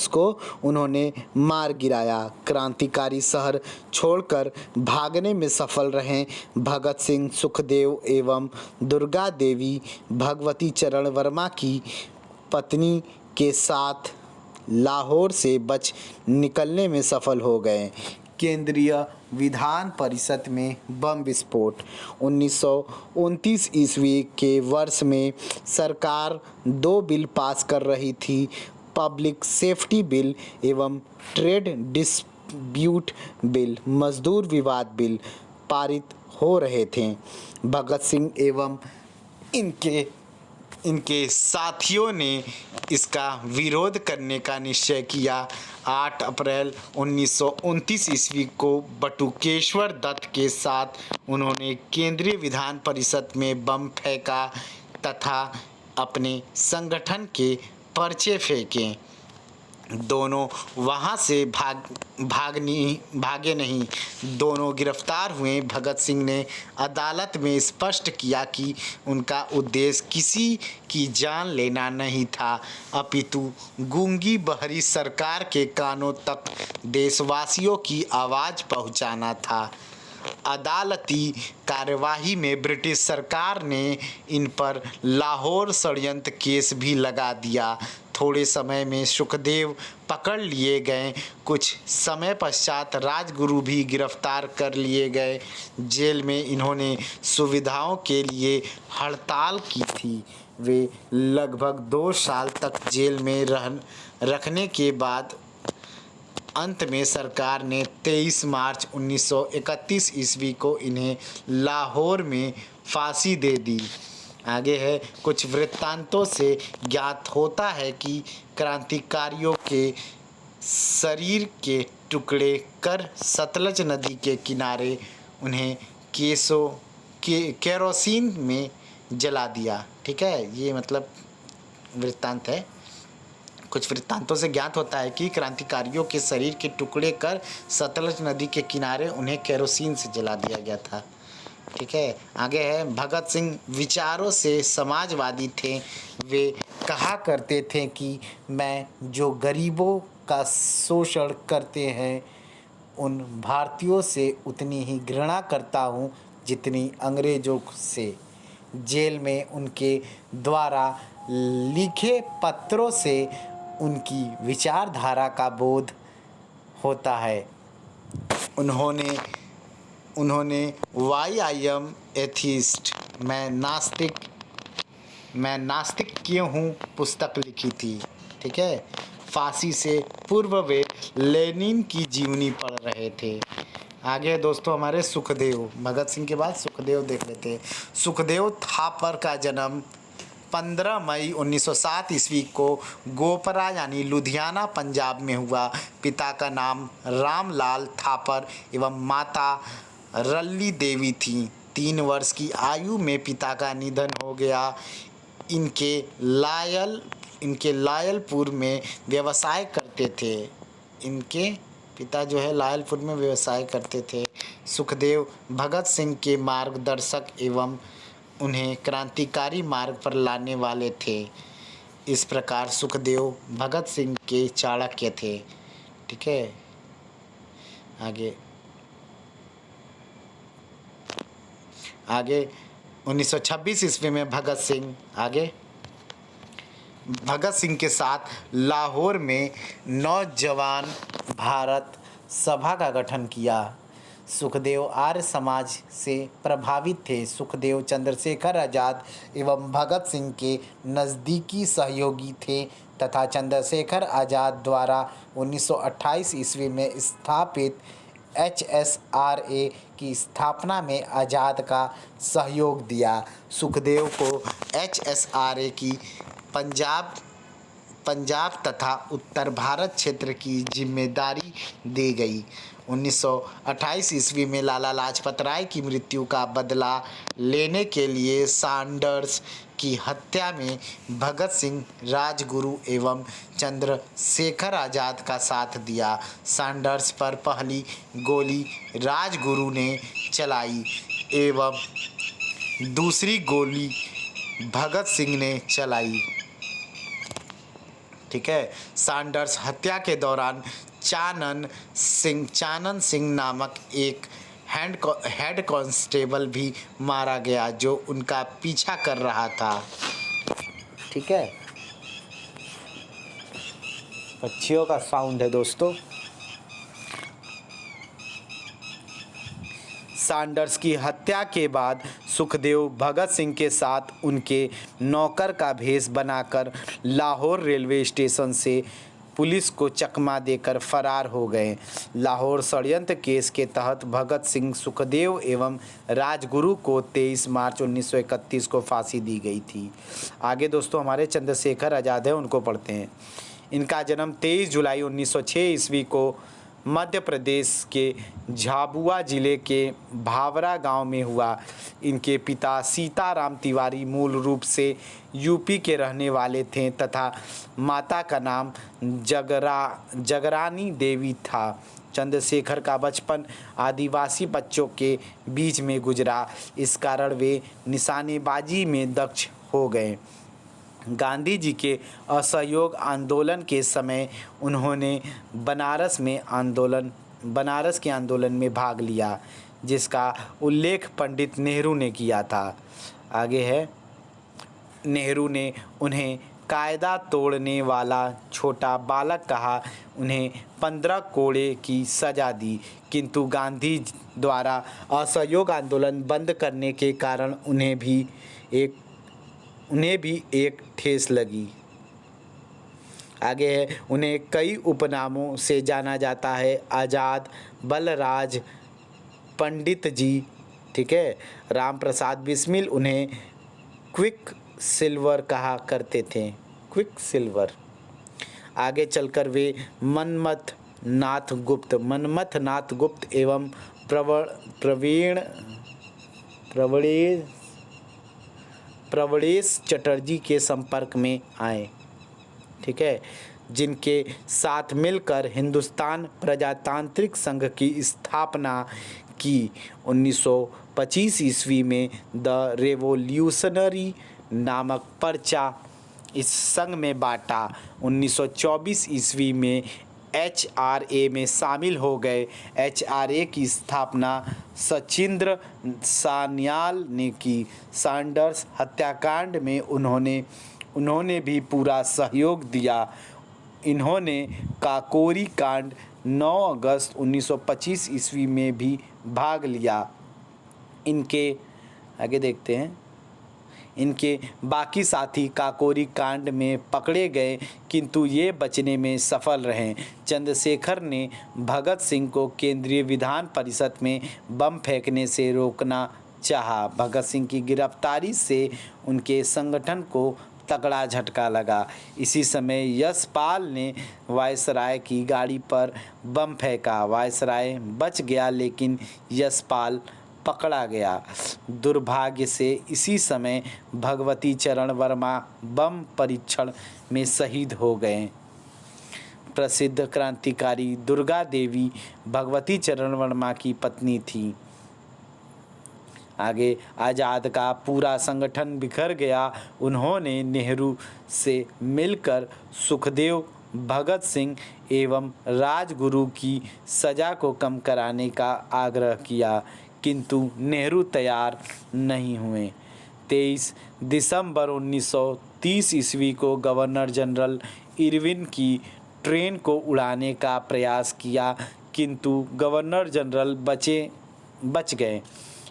को उन्होंने मार गिराया। क्रांतिकारी शहर छोड़कर भागने में सफल रहे भगत सिंह सुखदेव एवं दुर्गा देवी भगवती चरण वर्मा की पत्नी के साथ लाहौर से बच निकलने में सफल हो गए। केंद्रीय विधान परिषद में बम विस्फोट। 1929 ईस्वी के वर्ष में सरकार 2 बिल पास कर रही थी। पब्लिक सेफ्टी बिल एवं ट्रेड डिस्प्यूट बिल, मजदूर विवाद बिल पारित हो रहे थे। भगत सिंह एवं इनके साथियों ने इसका विरोध करने का निश्चय किया। 8 अप्रैल 1929 ईस्वी को बटुकेश्वर दत्त के साथ उन्होंने केंद्रीय विधान परिषद में बम फेंका तथा अपने संगठन के पर्चे फेंके। दोनों वहां से भागे नहीं, दोनों गिरफ्तार हुए। भगत सिंह ने अदालत में स्पष्ट किया कि उनका उद्देश्य किसी की जान लेना नहीं था, अपितु गूंगी बहरी सरकार के कानों तक देशवासियों की आवाज़ पहुंचाना था। अदालती कार्यवाही में ब्रिटिश सरकार ने इन पर लाहौर षड्यंत्र केस भी लगा दिया। थोड़े समय में सुखदेव पकड़ लिए गए। कुछ समय पश्चात राजगुरु भी गिरफ्तार कर लिए गए। जेल में इन्होंने सुविधाओं के लिए हड़ताल की थी। वे लगभग 2 साल तक जेल में रखने के बाद अंत में सरकार ने 23 मार्च 1931 ईस्वी को इन्हें लाहौर में फांसी दे दी। आगे है, कुछ वृत्तांतों से ज्ञात होता है कि क्रांतिकारियों के शरीर के टुकड़े कर सतलज नदी के किनारे उन्हें केरोसिन में जला दिया। ठीक है, ये मतलब वृत्तांत है। कुछ वृत्तांतों से ज्ञात होता है कि क्रांतिकारियों के शरीर के टुकड़े कर सतलज नदी के किनारे उन्हें केरोसिन से जला दिया गया था। ठीक है, आगे है, भगत सिंह विचारों से समाजवादी थे। वे कहा करते थे कि मैं जो गरीबों का शोषण करते हैं उन भारतीयों से उतनी ही घृणा करता हूँ जितनी अंग्रेज़ों से। जेल में उनके द्वारा लिखे पत्रों से उनकी विचारधारा का बोध होता है। उन्होंने वाई आई एम एथिस्ट, मैं नास्तिक क्यों हूँ पुस्तक लिखी थी। ठीक है, फांसी से पूर्व वे लेनिन की जीवनी पढ़ रहे थे। आगे दोस्तों हमारे सुखदेव, भगत सिंह के बाद सुखदेव देख लेते हैं। सुखदेव थापर का जन्म 15 मई 1907 ईस्वी को गोपरा यानी लुधियाना पंजाब में हुआ। पिता का नाम रामलाल थापर एवं माता रल्ली देवी थी। 3 वर्ष की आयु में पिता का निधन हो गया। इनके लायलपुर में व्यवसाय करते थे। इनके पिता जो है लायलपुर में व्यवसाय करते थे। सुखदेव भगत सिंह के मार्गदर्शक एवं उन्हें क्रांतिकारी मार्ग पर लाने वाले थे। इस प्रकार सुखदेव भगत सिंह के चाणक्य थे। ठीक है, आगे 1926 ईस्वी में भगत सिंह के साथ लाहौर में नौजवान भारत सभा का गठन किया। सुखदेव आर्य समाज से प्रभावित थे। सुखदेव चंद्रशेखर आज़ाद एवं भगत सिंह के नज़दीकी सहयोगी थे तथा चंद्रशेखर आज़ाद द्वारा 1928 ईस्वी में स्थापित HSRA की स्थापना में आज़ाद का सहयोग दिया। सुखदेव को HSRA की पंजाब पंजाब तथा उत्तर भारत क्षेत्र की जिम्मेदारी दी गई। 1928 ईस्वी में लाला लाजपत राय की मृत्यु का बदला लेने के लिए सैंडर्स की हत्या में भगत सिंह, राजगुरु एवं चंद्रशेखर आज़ाद का साथ दिया। सैंडर्स पर पहली गोली राजगुरु ने चलाई एवं दूसरी गोली भगत सिंह ने चलाई। ठीक है। सैंडर्स हत्या के दौरान चानन सिंह नामक एक हेड कांस्टेबल भी मारा गया जो उनका पीछा कर रहा था। ठीक है। पक्षियों का साउंड है दोस्तों। सैंडर्स की हत्या के बाद सुखदेव भगत सिंह के साथ उनके नौकर का भेष बनाकर लाहौर रेलवे स्टेशन से पुलिस को चकमा देकर फरार हो गए। लाहौर षड्यंत्र केस के तहत भगत सिंह, सुखदेव एवं राजगुरु को 23 मार्च 1931 को फांसी दी गई थी। आगे दोस्तों हमारे चंद्रशेखर आज़ाद है, उनको पढ़ते हैं। इनका जन्म 23 जुलाई 1906 ईस्वी को मध्य प्रदेश के झाबुआ जिले के भावरा गांव में हुआ। इनके पिता सीताराम तिवारी मूल रूप से यूपी के रहने वाले थे तथा माता का नाम जगरानी देवी था। चंद्रशेखर का बचपन आदिवासी बच्चों के बीच में गुजरा, इस कारण वे निशानेबाजी में दक्ष हो गए। गांधी जी के असहयोग आंदोलन के समय उन्होंने बनारस के आंदोलन में भाग लिया, जिसका उल्लेख पंडित नेहरू ने किया था। आगे है, नेहरू ने उन्हें कायदा तोड़ने वाला छोटा बालक कहा, उन्हें 15 कोड़े की सज़ा दी, किंतु गांधी द्वारा असहयोग आंदोलन बंद करने के कारण उन्हें भी एक ठेस लगी। आगे है, उन्हें कई उपनामों से जाना जाता है। आज़ाद, बलराज, पंडित जी। ठीक है। राम प्रसाद बिस्मिल उन्हें क्विक सिल्वर कहा करते थे, क्विक सिल्वर। आगे चलकर वे मनमथ नाथ गुप्त एवं प्रवणेश चटर्जी के संपर्क में आए। ठीक है। जिनके साथ मिलकर हिंदुस्तान प्रजातांत्रिक संघ की स्थापना की। 1925 ईस्वी में द रेवोल्यूशनरी नामक पर्चा इस संघ में बांटा। 1924 ईस्वी में HRA में शामिल हो गए। HRA की स्थापना सचिंद्र सान्याल ने की। सैंडर्स हत्याकांड में उन्होंने भी पूरा सहयोग दिया। इन्होंने काकोरी कांड 9 अगस्त 1925 ईस्वी में भी भाग लिया। इनके आगे देखते हैं, इनके बाकी साथी काकोरी कांड में पकड़े गए, किंतु ये बचने में सफल रहे। चंद्रशेखर ने भगत सिंह को केंद्रीय विधान परिषद में बम फेंकने से रोकना चाहा। भगत सिंह की गिरफ्तारी से उनके संगठन को तगड़ा झटका लगा। इसी समय यशपाल ने वायसराय की गाड़ी पर बम फेंका। वायसराय बच गया, लेकिन यशपाल पकड़ा गया। दुर्भाग्य से इसी समय भगवती चरण वर्मा बम परीक्षण में शहीद हो गए। प्रसिद्ध क्रांतिकारी दुर्गा देवी भगवती चरण वर्मा की पत्नी थी। आगे, आज़ाद का पूरा संगठन बिखर गया। उन्होंने नेहरू से मिलकर सुखदेव, भगत सिंह एवं राजगुरु की सज़ा को कम कराने का आग्रह किया, किंतु नेहरू तैयार नहीं हुए। 23 दिसंबर 1930 ईस्वी को गवर्नर जनरल इरविन की ट्रेन को उड़ाने का प्रयास किया, किंतु गवर्नर जनरल बच गए।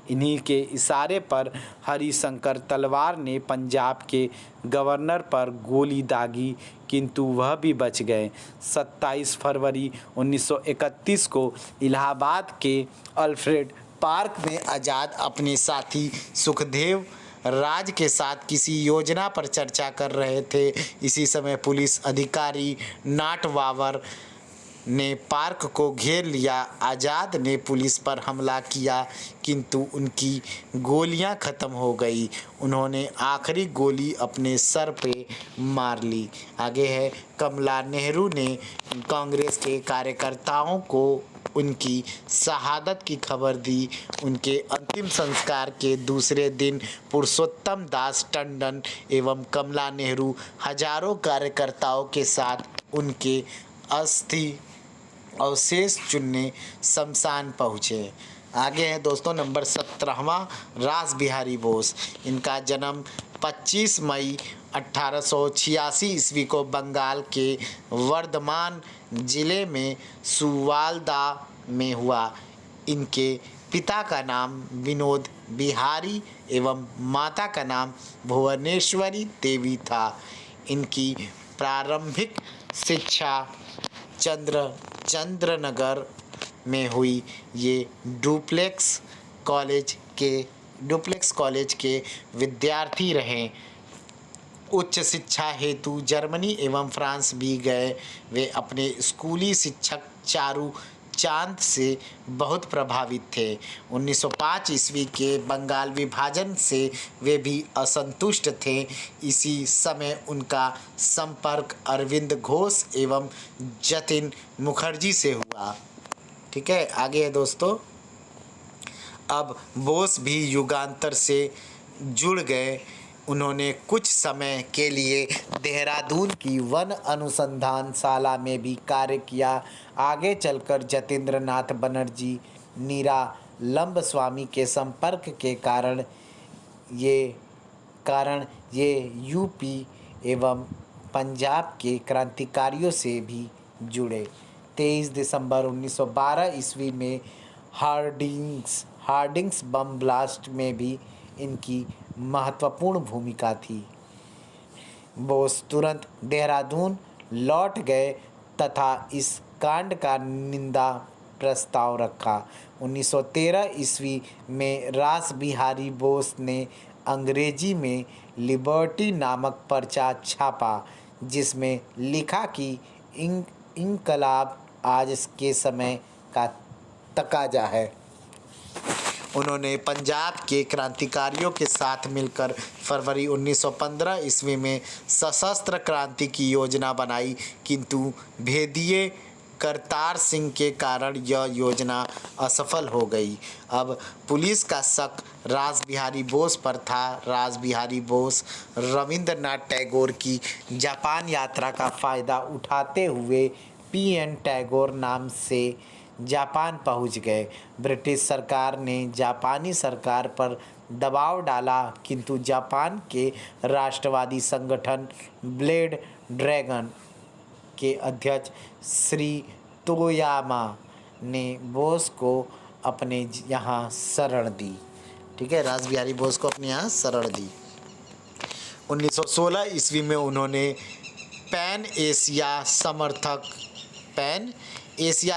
इन्हीं के इशारे पर हरिशंकर तलवार ने पंजाब के गवर्नर पर गोली दागी, किंतु वह भी बच गए। 27 फरवरी 1931 को इलाहाबाद के अल्फ्रेड पार्क में आज़ाद अपने साथी सुखदेव राज के साथ किसी योजना पर चर्चा कर रहे थे। इसी समय पुलिस अधिकारी नाटवावर ने पार्क को घेर लिया। आज़ाद ने पुलिस पर हमला किया, किंतु उनकी गोलियां ख़त्म हो गई। उन्होंने आखिरी गोली अपने सर पे मार ली। आगे है, कमला नेहरू ने कांग्रेस के कार्यकर्ताओं को उनकी शहादत की खबर दी। उनके अंतिम संस्कार के दूसरे दिन पुरुषोत्तम दास टंडन एवं कमला नेहरू हजारों कार्यकर्ताओं के साथ उनके अस्थि अवशेष चुनने शमशान पहुँचे। आगे है दोस्तों नंबर 17वां, रास बिहारी बोस। इनका जन्म 25 मई 1886 ईस्वी को बंगाल के वर्धमान जिले में सुवालदा में हुआ। इनके पिता का नाम विनोद बिहारी एवं माता का नाम भुवनेश्वरी देवी था। इनकी प्रारंभिक शिक्षा चंद्रनगर में हुई। ये डुप्लेक्स कॉलेज के विद्यार्थी रहे। उच्च शिक्षा हेतु जर्मनी एवं फ्रांस भी गए। वे अपने स्कूली शिक्षक चारू चांद से बहुत प्रभावित थे। 1905 ईस्वी के बंगाल विभाजन से वे भी असंतुष्ट थे। इसी समय उनका संपर्क अरविंद घोष एवं जतिन मुखर्जी से हुआ। ठीक है, आगे है दोस्तों। अब बोस भी युगांतर से जुड़ गए। उन्होंने कुछ समय के लिए देहरादून की वन अनुसंधानशाला में भी कार्य किया। आगे चलकर जतेंद्र नाथ बनर्जी, नीरा लंबस्वामी के संपर्क के कारण ये यूपी एवं पंजाब के क्रांतिकारियों से भी जुड़े। 23 दिसंबर 1912 ईस्वी में हार्डिंग्स बम ब्लास्ट में भी इनकी महत्वपूर्ण भूमिका थी। बोस तुरंत देहरादून लौट गए तथा इस कांड का निंदा प्रस्ताव रखा। 1913 ईस्वी में रास बिहारी बोस ने अंग्रेजी में लिबर्टी नामक पर्चा छापा, जिसमें लिखा कि इंकलाब आज के समय का तकाजा है। उन्होंने पंजाब के क्रांतिकारियों के साथ मिलकर फरवरी 1915 ईस्वी में सशस्त्र क्रांति की योजना बनाई, किंतु भेदिए करतार सिंह के कारण यह योजना असफल हो गई। अब पुलिस का शक रास बिहारी बोस पर था। रास बिहारी बोस रविंद्रनाथ टैगोर की जापान यात्रा का फ़ायदा उठाते हुए पीएन टैगोर नाम से जापान पहुंच गए। ब्रिटिश सरकार ने जापानी सरकार पर दबाव डाला, किंतु जापान के राष्ट्रवादी संगठन ब्लेड ड्रैगन के अध्यक्ष श्री तोयामा ने बोस को अपने यहाँ शरण दी। ठीक है, रास बिहारी बोस को अपने यहाँ शरण दी। 1916 ईस्वी में उन्होंने पैन एशिया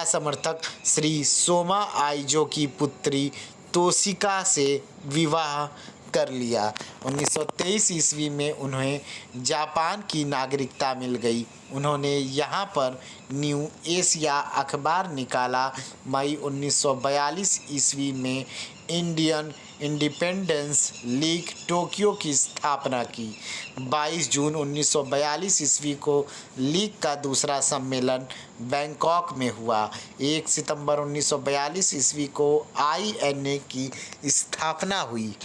समर्थक श्री सोमा आइजो की पुत्री तोशिका से विवाह कर लिया। 1923 ईस्वी में उन्हें जापान की नागरिकता मिल गई। उन्होंने यहाँ पर न्यू एशिया अखबार निकाला। मई 1942 ईस्वी में इंडियन इंडिपेंडेंस लीग टोक्यो की स्थापना की। 22 जून 1942 ईस्वी को लीग का दूसरा सम्मेलन बैंकॉक में हुआ। 1 सितंबर 1942 ईस्वी को आईएनए की स्थापना हुई।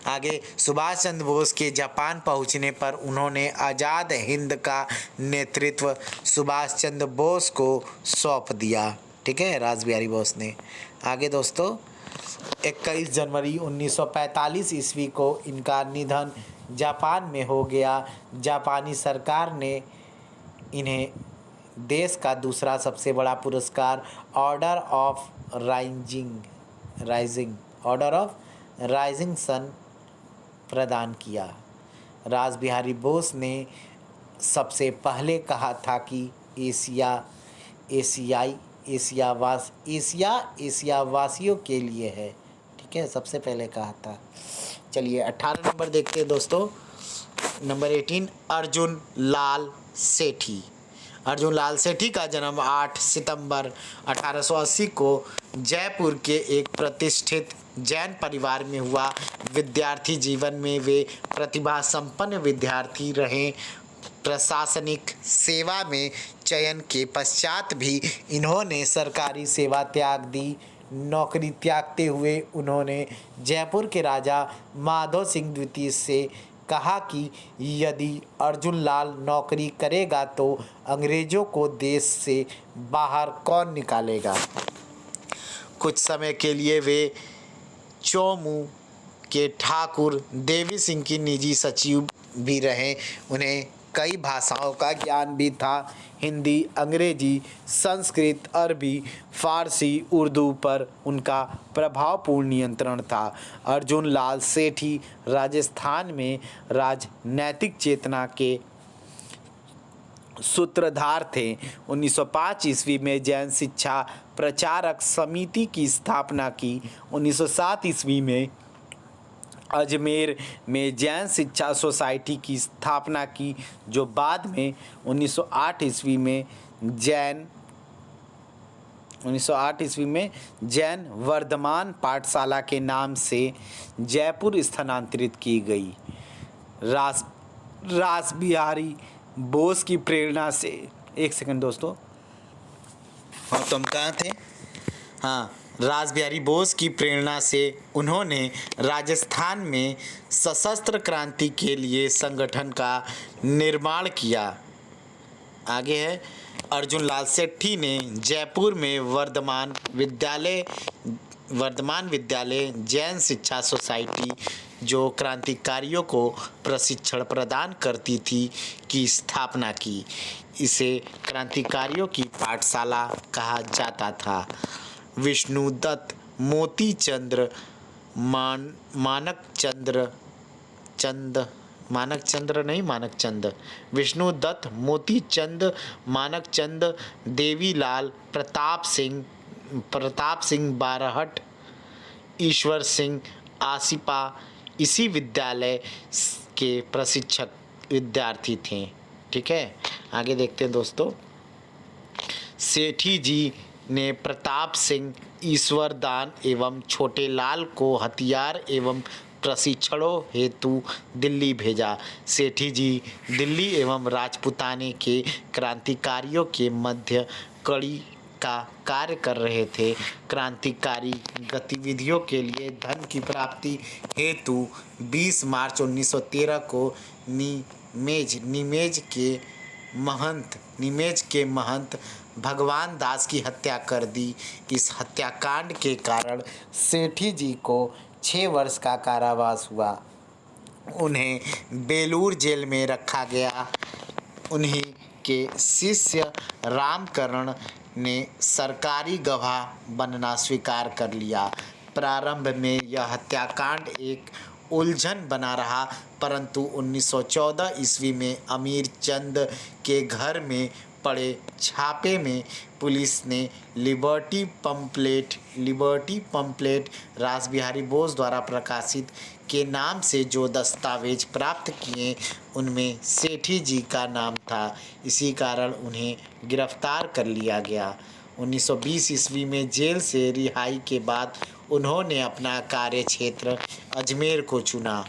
आगे, सुभाष चंद्र बोस के जापान पहुंचने पर उन्होंने आज़ाद हिंद का नेतृत्व सुभाष चंद्र बोस को सौंप दिया। ठीक है, रास बिहारी बोस ने। आगे दोस्तों, 21 जनवरी 1945 ईस्वी को इनका निधन जापान में हो गया। जापानी सरकार ने इन्हें देश का दूसरा सबसे बड़ा पुरस्कार order of rising order of rising sun प्रदान किया। रास बिहारी बोस ने सबसे पहले कहा था कि एशियावासियों के लिए है। ठीक है, सबसे पहले कहा था। चलिए 18 नंबर देखते हैं दोस्तों। नंबर 18, अर्जुन लाल सेठी। अर्जुन लाल सेठी का जन्म 8 सितंबर 1880 को जयपुर के एक प्रतिष्ठित जैन परिवार में हुआ। विद्यार्थी जीवन में वे प्रतिभा संपन्न विद्यार्थी रहे। प्रशासनिक सेवा में चयन के पश्चात भी इन्होंने सरकारी सेवा त्याग दी। नौकरी त्यागते हुए उन्होंने जयपुर के राजा माधव सिंह द्वितीय से कहा कि यदि अर्जुन लाल नौकरी करेगा तो अंग्रेजों को देश से बाहर कौन निकालेगा। कुछ समय के लिए वे चौमू के ठाकुर देवी सिंह की निजी सचिव भी रहे। उन्हें कई भाषाओं का ज्ञान भी था। हिंदी, अंग्रेजी, संस्कृत, अरबी, फारसी, उर्दू पर उनका प्रभावपूर्ण नियंत्रण था। अर्जुन लाल सेठी राजस्थान में राजनैतिक चेतना के सूत्रधार थे। 1905 ईस्वी में जैन शिक्षा प्रचारक समिति की स्थापना की। 1907 ईस्वी में अजमेर में जैन शिक्षा सोसाइटी की स्थापना की, जो बाद में 1908 ईस्वी में जैन वर्धमान पाठशाला के नाम से जयपुर स्थानांतरित की गई। रास बिहारी बोस की प्रेरणा से, एक सेकंड दोस्तों, हाँ तुम कहाँ थे? हाँ, रास बिहारी बोस की प्रेरणा से उन्होंने राजस्थान में सशस्त्र क्रांति के लिए संगठन का निर्माण किया। आगे है, अर्जुन लाल सेठी ने जयपुर में वर्धमान विद्यालय जैन शिक्षा सोसाइटी, जो क्रांतिकारियों को प्रशिक्षण प्रदान करती थी, की स्थापना की। इसे क्रांतिकारियों की पाठशाला कहा जाता था। विष्णुदत्त मोतीचंद विष्णुदत्त मोतीचंद मानकचंद, देवीलाल प्रताप सिंह बारहट, ईश्वर सिंह आसिपा इसी विद्यालय के प्रशिक्षक विद्यार्थी थे। ठीक है, आगे देखते हैं दोस्तों। सेठी जी ने प्रताप सिंह, ईश्वरदान एवं छोटे लाल को हथियार एवं प्रशिक्षणों हेतु दिल्ली भेजा। सेठी जी दिल्ली एवं राजपुताने के क्रांतिकारियों के मध्य कड़ी का कार्य कर रहे थे। क्रांतिकारी गतिविधियों के लिए धन की प्राप्ति हेतु 20 मार्च 1913 को निमेज के महंत भगवान दास की हत्या कर दी। इस हत्याकांड के कारण सेठी जी को 6 वर्ष का कारावास हुआ। उन्हें बेलूर जेल में रखा गया। उन्हीं के शिष्य रामकरण ने सरकारी गवाह बनना स्वीकार कर लिया। प्रारंभ में यह हत्याकांड एक उलझन बना रहा, परंतु 1914 ईस्वी में अमीर चंद के घर में पड़े छापे में पुलिस ने लिबर्टी पंपलेट रास बिहारी बोस द्वारा प्रकाशित के नाम से जो दस्तावेज प्राप्त किए, उनमें सेठी जी का नाम था। इसी कारण उन्हें गिरफ्तार कर लिया गया। 1920 ईस्वी में जेल से रिहाई के बाद उन्होंने अपना कार्य क्षेत्र अजमेर को चुना।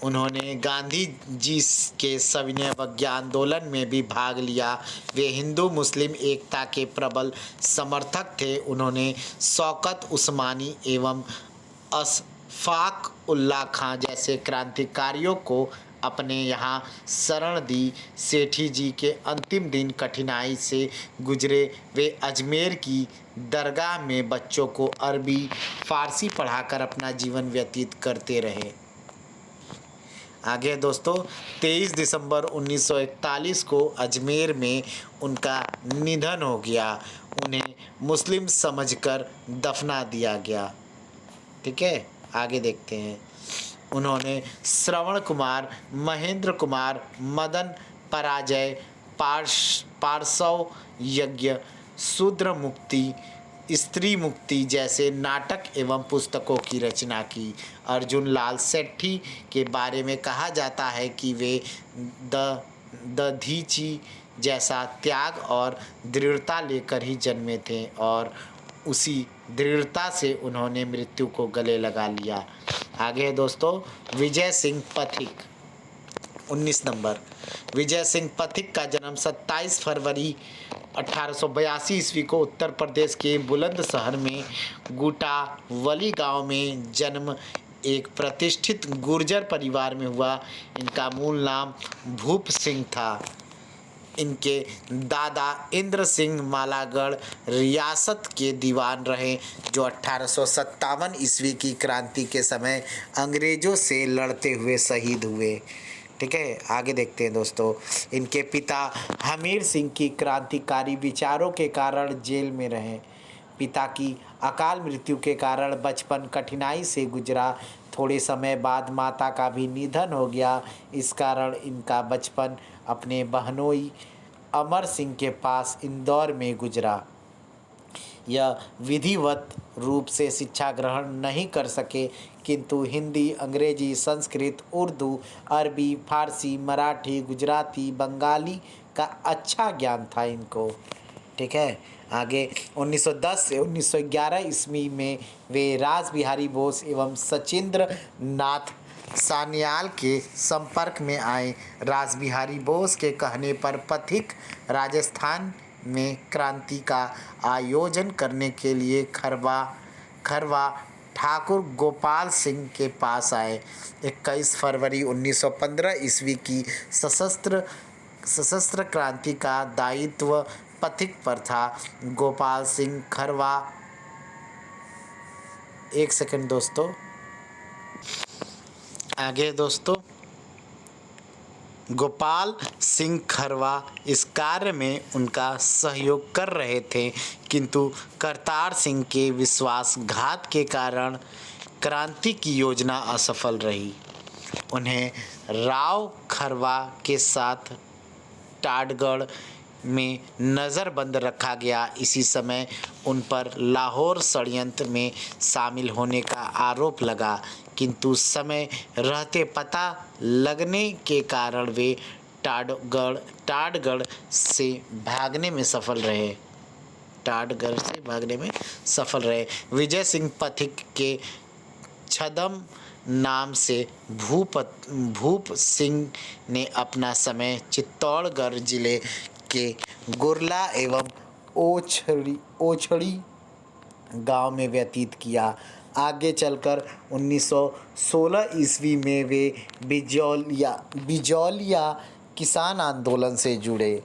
उन्होंने गांधी जी के सविनय अवज्ञा आंदोलन में भी भाग लिया। वे हिंदू मुस्लिम एकता के प्रबल समर्थक थे। उन्होंने शौकत उस्मानी एवं अशफाक उल्लाह खां जैसे क्रांतिकारियों को अपने यहाँ शरण दी। सेठी जी के अंतिम दिन कठिनाई से गुजरे। वे अजमेर की दरगाह में बच्चों को अरबी फारसी पढ़ाकर अपना जीवन व्यतीत करते रहे। आगे दोस्तों, 23 दिसंबर 1941 को अजमेर में उनका निधन हो गया। उन्हें मुस्लिम समझकर दफना दिया गया। ठीक है, आगे देखते हैं। उन्होंने श्रवण कुमार, महेंद्र कुमार, मदन पराजय, पार्श्व यज्ञ, शूद्र मुक्ति, स्त्री मुक्ति जैसे नाटक एवं पुस्तकों की रचना की। अर्जुन लाल सेठी के बारे में कहा जाता है कि वे दधीची जैसा त्याग और दृढ़ता लेकर ही जन्मे थे और उसी दृढ़ता से उन्होंने मृत्यु को गले लगा लिया। आगे है दोस्तों विजय सिंह पथिक, 19 नंबर। विजय सिंह पथिक का जन्म 27 फरवरी 1882 ईस्वी को उत्तर प्रदेश के बुलंदशहर में गुटावली गांव में जन्म एक प्रतिष्ठित गुर्जर परिवार में हुआ। इनका मूल नाम भूप सिंह था। इनके दादा इंद्र सिंह मालागढ़ रियासत के दीवान रहे, जो 1857 ईस्वी की क्रांति के समय अंग्रेज़ों से लड़ते हुए शहीद हुए। ठीक है, आगे देखते हैं दोस्तों। इनके पिता हमीर सिंह की क्रांतिकारी विचारों के कारण जेल में रहे। पिता की अकाल मृत्यु के कारण बचपन कठिनाई से गुजरा। थोड़े समय बाद माता का भी निधन हो गया। इस कारण इनका बचपन अपने बहनोई अमर सिंह के पास इंदौर में गुजरा। यह विधिवत रूप से शिक्षा ग्रहण नहीं कर सके, किंतु हिंदी, अंग्रेजी, संस्कृत, उर्दू, अरबी, फारसी, मराठी, गुजराती, बंगाली का अच्छा ज्ञान था इनको। ठीक है, आगे 1910 से 1911 ईस्वी में वे रास बिहारी बोस एवं सचिंद्र नाथ सान्याल के संपर्क में आए। रास बिहारी बोस के कहने पर पथिक राजस्थान में क्रांति का आयोजन करने के लिए खरवा ठाकुर गोपाल सिंह के पास आए। 21 फरवरी 1915 ईस्वी की सशस्त्र क्रांति का दायित्व पथिक पर था। गोपाल सिंह खरवा, एक सेकंड दोस्तों, आगे दोस्तों, गोपाल सिंह खरवा इस कार्य में उनका सहयोग कर रहे थे, किंतु करतार सिंह के विश्वासघात के कारण क्रांति की योजना असफल रही। उन्हें राव खरवा के साथ टाटगढ़ में नज़रबंद रखा गया। इसी समय उन पर लाहौर षड्यंत्र में शामिल होने का आरोप लगा, किंतु समय रहते पता लगने के कारण वे टाटगढ़ से भागने में सफल रहे। विजय सिंह पथिक के छद्म नाम से भूप सिंह ने अपना समय चित्तौड़गढ़ जिले के गुरला एवं ओछड़ी गांव में व्यतीत किया। आगे चलकर 1916 ईस्वी में वे बिजौलिया किसान आंदोलन से जुड़े।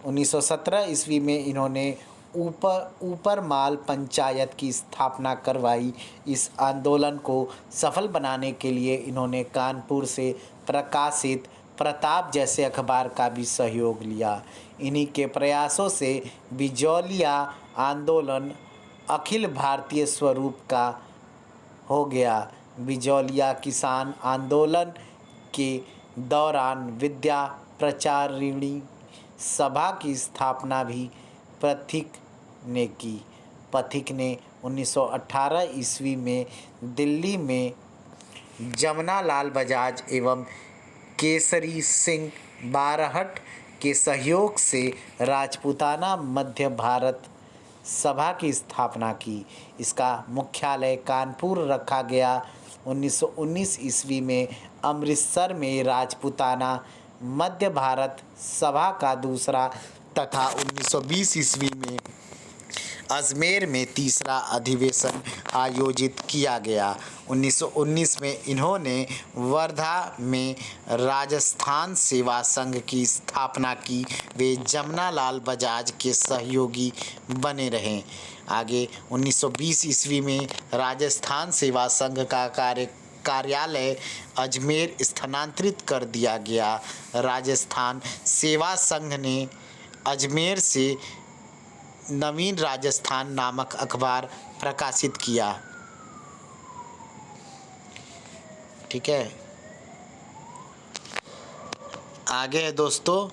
1917 ईस्वी में इन्होंने ऊपर माल पंचायत की स्थापना करवाई। इस आंदोलन को सफल बनाने के लिए इन्होंने कानपुर से प्रकाशित प्रताप जैसे अखबार का भी सहयोग लिया। इन्हीं के प्रयासों से बिजौलिया आंदोलन अखिल भारतीय स्वरूप का हो गया। बिजौलिया किसान आंदोलन के दौरान विद्या प्रचारिणी सभा की स्थापना भी पथिक ने की। पथिक ने 1918 ईस्वी में दिल्ली में जमनालाल बजाज एवं केसरी सिंह बारहट के सहयोग से राजपूताना मध्य भारत सभा की स्थापना की। इसका मुख्यालय कानपुर रखा गया। 1919 ईस्वी में अमृतसर में राजपूताना मध्य भारत सभा का दूसरा तथा 1920 ईस्वी में अजमेर में तीसरा अधिवेशन आयोजित किया गया। 1919 में इन्होंने वर्धा में राजस्थान सेवा संघ की स्थापना की। वे जमनालाल बजाज के सहयोगी बने रहे। आगे 1920 ईस्वी में राजस्थान सेवा संघ का कार्यालय अजमेर स्थानांतरित कर दिया गया। राजस्थान सेवा संघ ने अजमेर से नवीन राजस्थान नामक अखबार प्रकाशित किया। ठीक है। आगे है दोस्तों,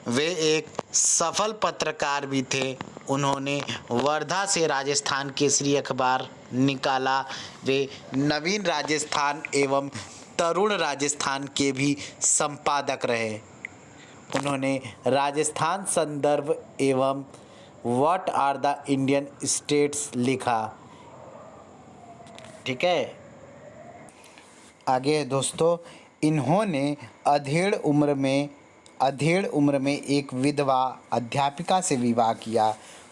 वे एक सफल पत्रकार भी थे। उन्होंने वर्धा से राजस्थान केसरी अखबार निकाला। वे नवीन राजस्थान एवं तरुण राजस्थान के भी संपादक रहे। उन्होंने राजस्थान संदर्भ एवं what are the Indian states लिखा। ठीक है। आगे दोस्तों, इन्होंने अधेड़ उम्र में एक विधवा अध्यापिका से विवाह किया।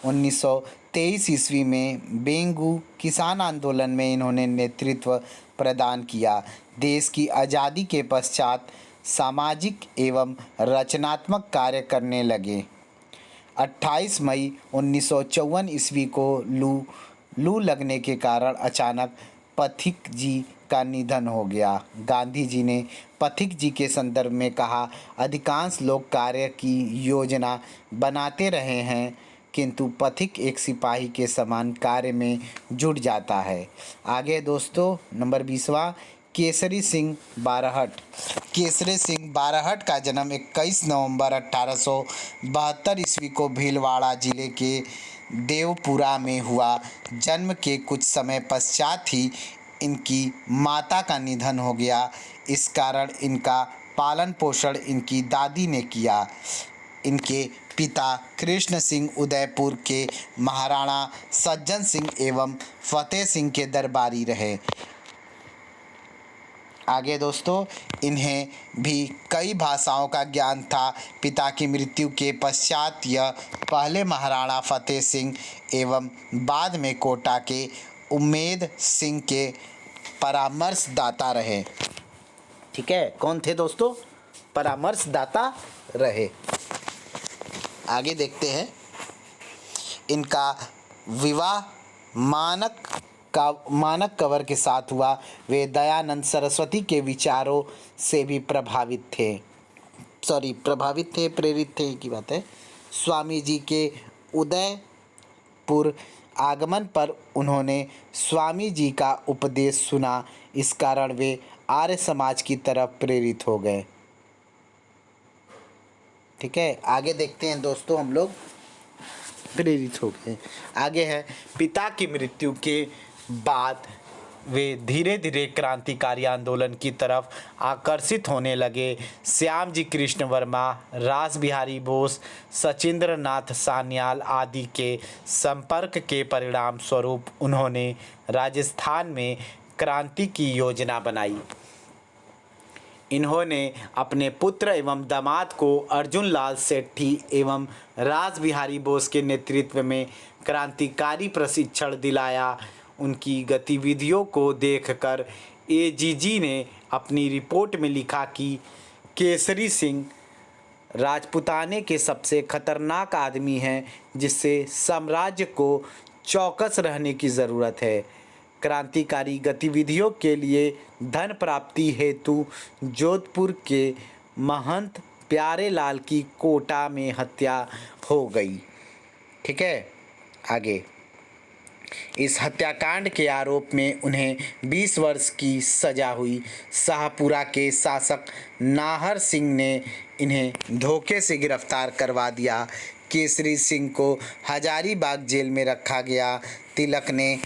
1923 ईस्वी में बेंगू किसान आंदोलन में इन्होंने नेतृत्व प्रदान किया। देश की आज़ादी के पश्चात सामाजिक एवं रचनात्मक कार्य करने लगे। 28 मई 1954 ईस्वी को लू लगने के कारण अचानक पथिक जी का निधन हो गया। गांधी जी ने पथिक जी के संदर्भ में कहा, अधिकांश लोग कार्य की योजना बनाते रहे हैं, किंतु पथिक एक सिपाही के समान कार्य में जुट जाता है। आगे दोस्तों, नंबर 20वां, केसरी सिंह बारहट। केसरी सिंह बारहट का जन्म 21 नवंबर 1872 ईस्वी को भीलवाड़ा जिले के देवपुरा में हुआ। जन्म के कुछ समय पश्चात ही इनकी माता का निधन हो गया। इस कारण इनका पालन पोषण इनकी दादी ने किया। इनके पिता कृष्ण सिंह उदयपुर के महाराणा सज्जन सिंह एवं फतेह सिंह के दरबारी रहे। आगे दोस्तों, इन्हें भी कई भाषाओं का ज्ञान था। पिता की मृत्यु के पश्चात यह पहले महाराणा फतेह सिंह एवं बाद में कोटा के उम्मेद सिंह के परामर्शदाता रहे। ठीक है, कौन थे दोस्तों? परामर्शदाता रहे। आगे देखते हैं, इनका विवाह मानक कवर के साथ हुआ। वे दयानंद सरस्वती के विचारों से भी प्रेरित थे की बात है। स्वामी जी के उदयपुर आगमन पर उन्होंने स्वामी जी का उपदेश सुना। इस कारण वे आर्य समाज की तरफ प्रेरित हो गए। ठीक है, आगे देखते हैं दोस्तों, हम लोग प्रेरित हो गए। आगे है, पिता की मृत्यु के बाद वे धीरे धीरे क्रांतिकारी आंदोलन की तरफ आकर्षित होने लगे। श्याम जी कृष्ण वर्मा, रास बिहारी बोस, सचिंद्र नाथ सान्याल आदि के संपर्क के परिणाम स्वरूप उन्होंने राजस्थान में क्रांति की योजना बनाई। इन्होंने अपने पुत्र एवं दामाद को अर्जुन लाल सेठी एवं रास बिहारी बोस के नेतृत्व में क्रांतिकारी प्रशिक्षण दिलाया। उनकी गतिविधियों को देखकर एजीजी ने अपनी रिपोर्ट में लिखा कि केसरी सिंह राजपुताने के सबसे खतरनाक आदमी हैं, जिससे साम्राज्य को चौकस रहने की ज़रूरत है। क्रांतिकारी गतिविधियों के लिए धन प्राप्ति हेतु जोधपुर के महंत प्यारे लाल की कोटा में हत्या हो गई। ठीक है, आगे इस हत्याकांड के आरोप में उन्हें 20 वर्ष की सजा हुई। शाहपुरा के शासक नाहर सिंह ने इन्हें धोखे से गिरफ्तार करवा दिया। केसरी सिंह को हजारीबाग जेल में रखा गया। तिलक ने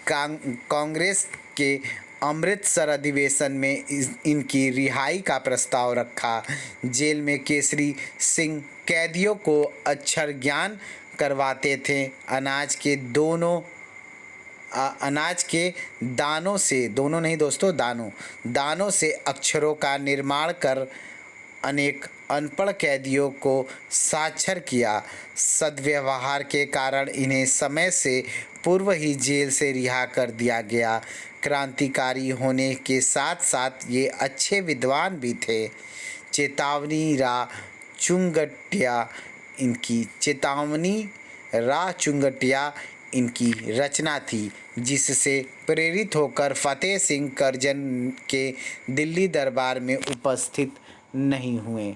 कांग्रेस के अमृतसर अधिवेशन में इनकी रिहाई का प्रस्ताव रखा। जेल में केसरी सिंह कैदियों को अक्षर ज्ञान करवाते थे। अनाज के दानों से, दोनों नहीं दोस्तों, दानों से अक्षरों का निर्माण कर अनेक अनपढ़ कैदियों को साक्षर किया। सद्व्यवहार के कारण इन्हें समय से पूर्व ही जेल से रिहा कर दिया गया। क्रांतिकारी होने के साथ साथ ये अच्छे विद्वान भी थे। चेतावनी रा चुंगटिया इनकी रचना थी, जिससे प्रेरित होकर फतेह सिंह करजन के दिल्ली दरबार में उपस्थित नहीं हुए।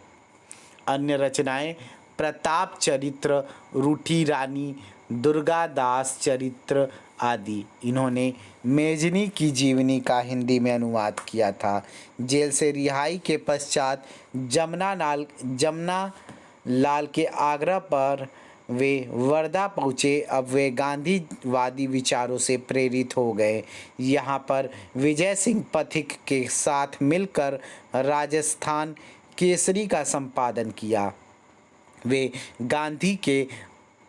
अन्य रचनाएं प्रताप चरित्र, रूठी रानी, दुर्गा दास चरित्र आदि। इन्होंने मेजनी की जीवनी का हिंदी में अनुवाद किया था। जेल से रिहाई के पश्चात जमुना लाल के आग्रह पर वे वर्धा पहुँचे। अब वे गांधीवादी विचारों से प्रेरित हो गए। यहाँ पर विजय सिंह पथिक के साथ मिलकर राजस्थान केसरी का संपादन किया। वे गांधी के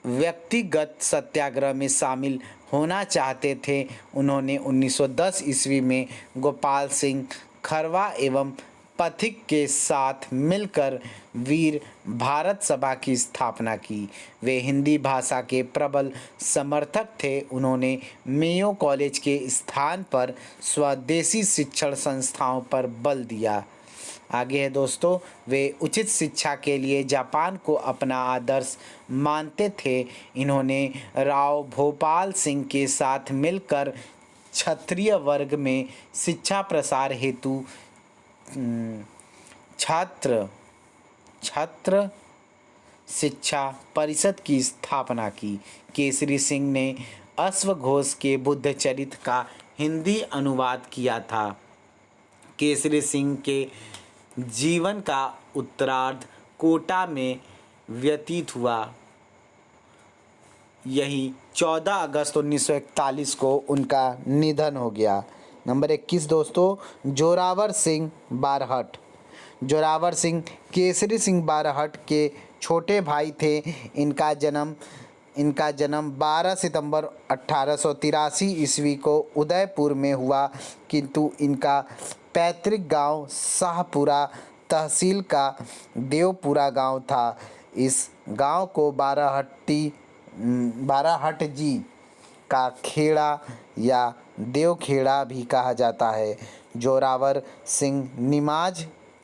व्यक्तिगत सत्याग्रह में शामिल होना चाहते थे। उन्होंने 1910 ईस्वी में गोपाल सिंह खरवा एवं पथिक के साथ मिलकर वीर भारत सभा की स्थापना की। वे हिंदी भाषा के प्रबल समर्थक थे। उन्होंने मेयो कॉलेज के स्थान पर स्वदेशी शिक्षण संस्थाओं पर बल दिया। आगे है दोस्तों, वे उचित शिक्षा के लिए जापान को अपना आदर्श मानते थे। इन्होंने राव भोपाल सिंह के साथ मिलकर क्षत्रिय वर्ग में शिक्षा प्रसार हेतु छात्र शिक्षा परिषद की स्थापना की। केसरी सिंह ने अश्वघोष के बुद्ध चरित्र का हिंदी अनुवाद किया था। केसरी सिंह के जीवन का उत्तरार्ध कोटा में व्यतीत हुआ। यही 14 अगस्त 1941 को उनका निधन हो गया। नंबर 21 दोस्तों, जोरावर सिंह बारहट। जोरावर सिंह केसरी सिंह बारहट के छोटे भाई थे। इनका जन्म 12 सितंबर 1883 ईस्वी को उदयपुर में हुआ, किंतु इनका पैतृक गांव शाहपुरा तहसील का देवपुरा गांव था। इस गांव को बाराहट्टी का खेड़ा या देवखेड़ा भी कहा जाता है। जोरावर सिंह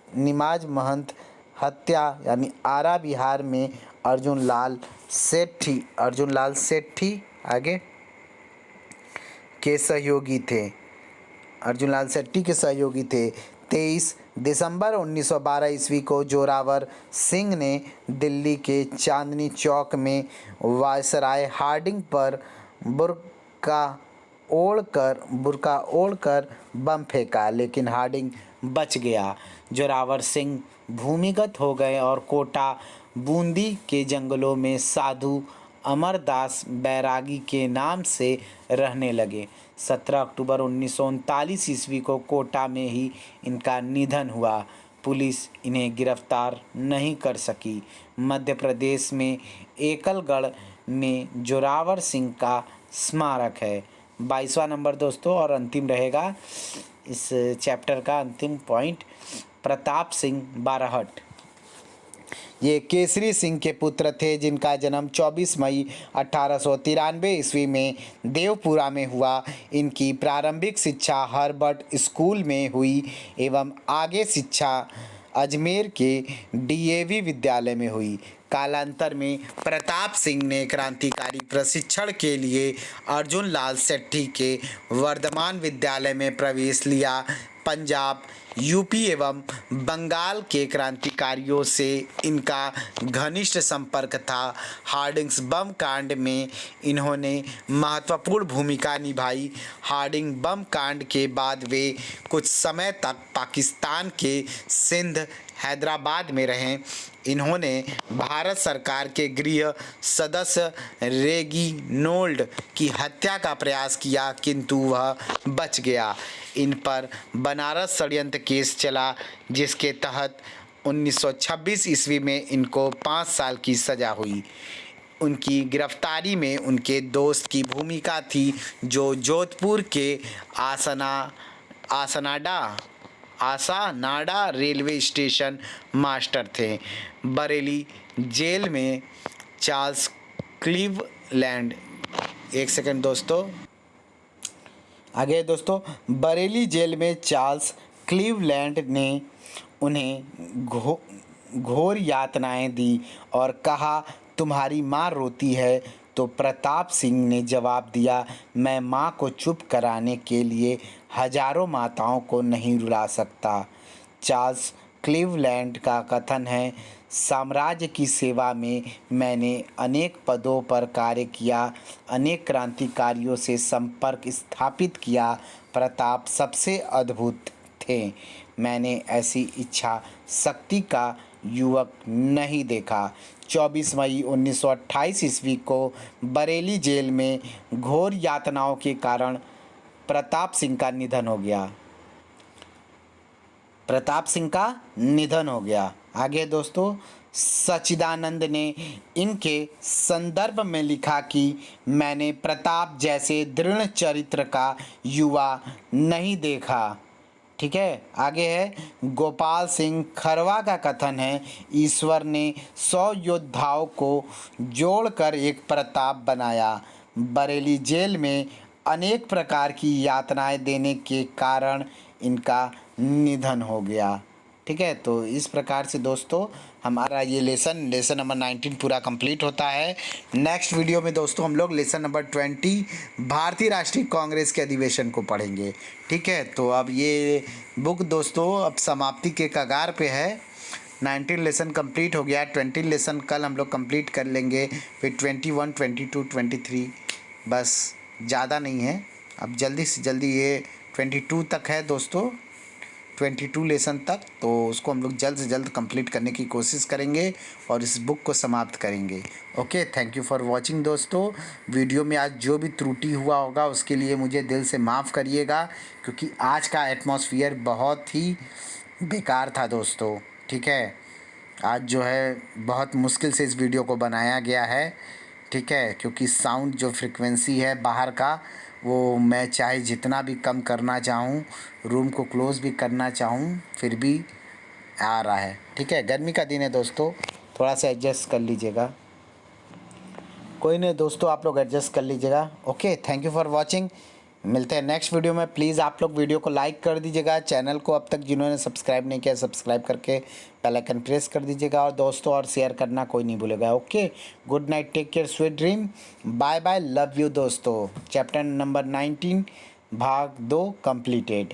निमाज महंत हत्या यानी आरा बिहार में अर्जुन लाल सेठी आगे के सहयोगी थे। अर्जुन लाल सेठी के सहयोगी थे। 23 दिसंबर 1912 ईस्वी को जोरावर सिंह ने दिल्ली के चांदनी चौक में वायसराय हार्डिंग पर बुर्का ओढ़कर बम फेंका, लेकिन हार्डिंग बच गया। जोरावर सिंह भूमिगत हो गए और कोटा बूंदी के जंगलों में साधु अमरदास बैरागी के नाम से रहने लगे। 17 अक्टूबर 1939 ईस्वी को कोटा में ही इनका निधन हुआ। पुलिस इन्हें गिरफ्तार नहीं कर सकी। मध्य प्रदेश में एकलगढ़ में जोरावर सिंह का स्मारक है। 22वां नंबर दोस्तों और अंतिम रहेगा इस चैप्टर का अंतिम पॉइंट, प्रताप सिंह बारहट। ये केसरी सिंह के पुत्र थे, जिनका जन्म 24 मई 1893 ईस्वी में देवपुरा में हुआ। इनकी प्रारंभिक शिक्षा हर्बर्ट स्कूल में हुई एवं आगे शिक्षा अजमेर के डीएवी विद्यालय में हुई। कालांतर में प्रताप सिंह ने क्रांतिकारी प्रशिक्षण के लिए अर्जुन लाल सेठी के वर्धमान विद्यालय में प्रवेश लिया। पंजाब, यूपी एवं बंगाल के क्रांतिकारियों से इनका घनिष्ठ संपर्क था। हार्डिंग्स बम कांड में इन्होंने महत्वपूर्ण भूमिका निभाई। हार्डिंग बम कांड के बाद वे कुछ समय तक पाकिस्तान के सिंध, हैदराबाद में रहे। इन्होंने भारत सरकार के गृह सदस्य रेगिनोल्ड की हत्या का प्रयास किया, किंतु वह बच गया। इन पर बनारस षड्यंत्र केस चला, जिसके तहत 1926 ईस्वी में इनको 5 साल की सजा हुई। उनकी गिरफ्तारी में उनके दोस्त की भूमिका थी, जो जोधपुर के आसानाडा रेलवे स्टेशन मास्टर थे। बरेली जेल में चार्ल्स क्लीवलैंड, एक सेकंड दोस्तों, आगे दोस्तों, बरेली जेल में चार्ल्स क्लीवलैंड ने उन्हें घोर यातनाएं दी और कहा, तुम्हारी माँ रोती है। तो प्रताप सिंह ने जवाब दिया, मैं माँ को चुप कराने के लिए हजारों माताओं को नहीं रुला सकता। चार्ल्स क्लीवलैंड का कथन है, साम्राज्य की सेवा में मैंने अनेक पदों पर कार्य किया, अनेक क्रांतिकारियों से संपर्क स्थापित किया, प्रताप सबसे अद्भुत थे। मैंने ऐसी इच्छा शक्ति का युवक नहीं देखा। 24 मई 1928 ईस्वी को बरेली जेल में घोर यातनाओं के कारण प्रताप सिंह का निधन हो गया। प्रताप सिंह का निधन हो गया। आगे दोस्तों, सच्चिदानंद ने इनके संदर्भ में लिखा कि मैंने प्रताप जैसे दृढ़ चरित्र का युवा नहीं देखा। ठीक है, आगे है गोपाल सिंह खरवा का कथन है, ईश्वर ने 100 योद्धाओं को जोड़कर एक प्रताप बनाया। बरेली जेल में अनेक प्रकार की यातनाएं देने के कारण इनका निधन हो गया। ठीक है, तो इस प्रकार से दोस्तों हमारा ये लेसन नंबर 19 पूरा कंप्लीट होता है। नेक्स्ट वीडियो में दोस्तों हम लोग लेसन नंबर 20 भारतीय राष्ट्रीय कांग्रेस के अधिवेशन को पढ़ेंगे। ठीक है, तो अब ये बुक दोस्तों अब समाप्ति के कगार पे है। 19 लेसन कंप्लीट हो गया, 20 लेसन कल हम लोग कंप्लीट कर लेंगे, फिर 21, 22, 23 बस, ज़्यादा नहीं है। अब जल्दी से जल्दी ये 22 तक है दोस्तों, 22 लेसन तक, तो उसको हम लोग जल्द से जल्द कंप्लीट करने की कोशिश करेंगे और इस बुक को समाप्त करेंगे। Okay, thank you for watching दोस्तों। वीडियो में आज जो भी त्रुटि हुआ होगा उसके लिए मुझे दिल से माफ़ करिएगा, क्योंकि आज का एटमॉस्फेयर बहुत ही बेकार था दोस्तों। ठीक है, आज जो है बहुत मुश्किल से इस वीडियो को बनाया गया है। ठीक है, क्योंकि साउंड जो फ्रिक्वेंसी है बाहर का, वो मैं चाहे जितना भी कम करना चाहूँ, रूम को क्लोज़ भी करना चाहूँ, फिर भी आ रहा है। ठीक है, गर्मी का दिन है दोस्तों, थोड़ा सा एडजस्ट कर लीजिएगा। कोई नहीं दोस्तों, आप लोग एडजस्ट कर लीजिएगा। Okay, thank you for watching. मिलते हैं नेक्स्ट वीडियो में। प्लीज़ आप लोग वीडियो को लाइक कर दीजिएगा, चैनल को अब तक जिन्होंने सब्सक्राइब नहीं किया सब्सक्राइब करके बेल आइकन प्रेस कर दीजिएगा, और दोस्तों और शेयर करना कोई नहीं भूलेगा। Okay, good night, take care, sweet dream, bye bye, love you दोस्तों। चैप्टर नंबर 19 भाग 2 कंप्लीटेड।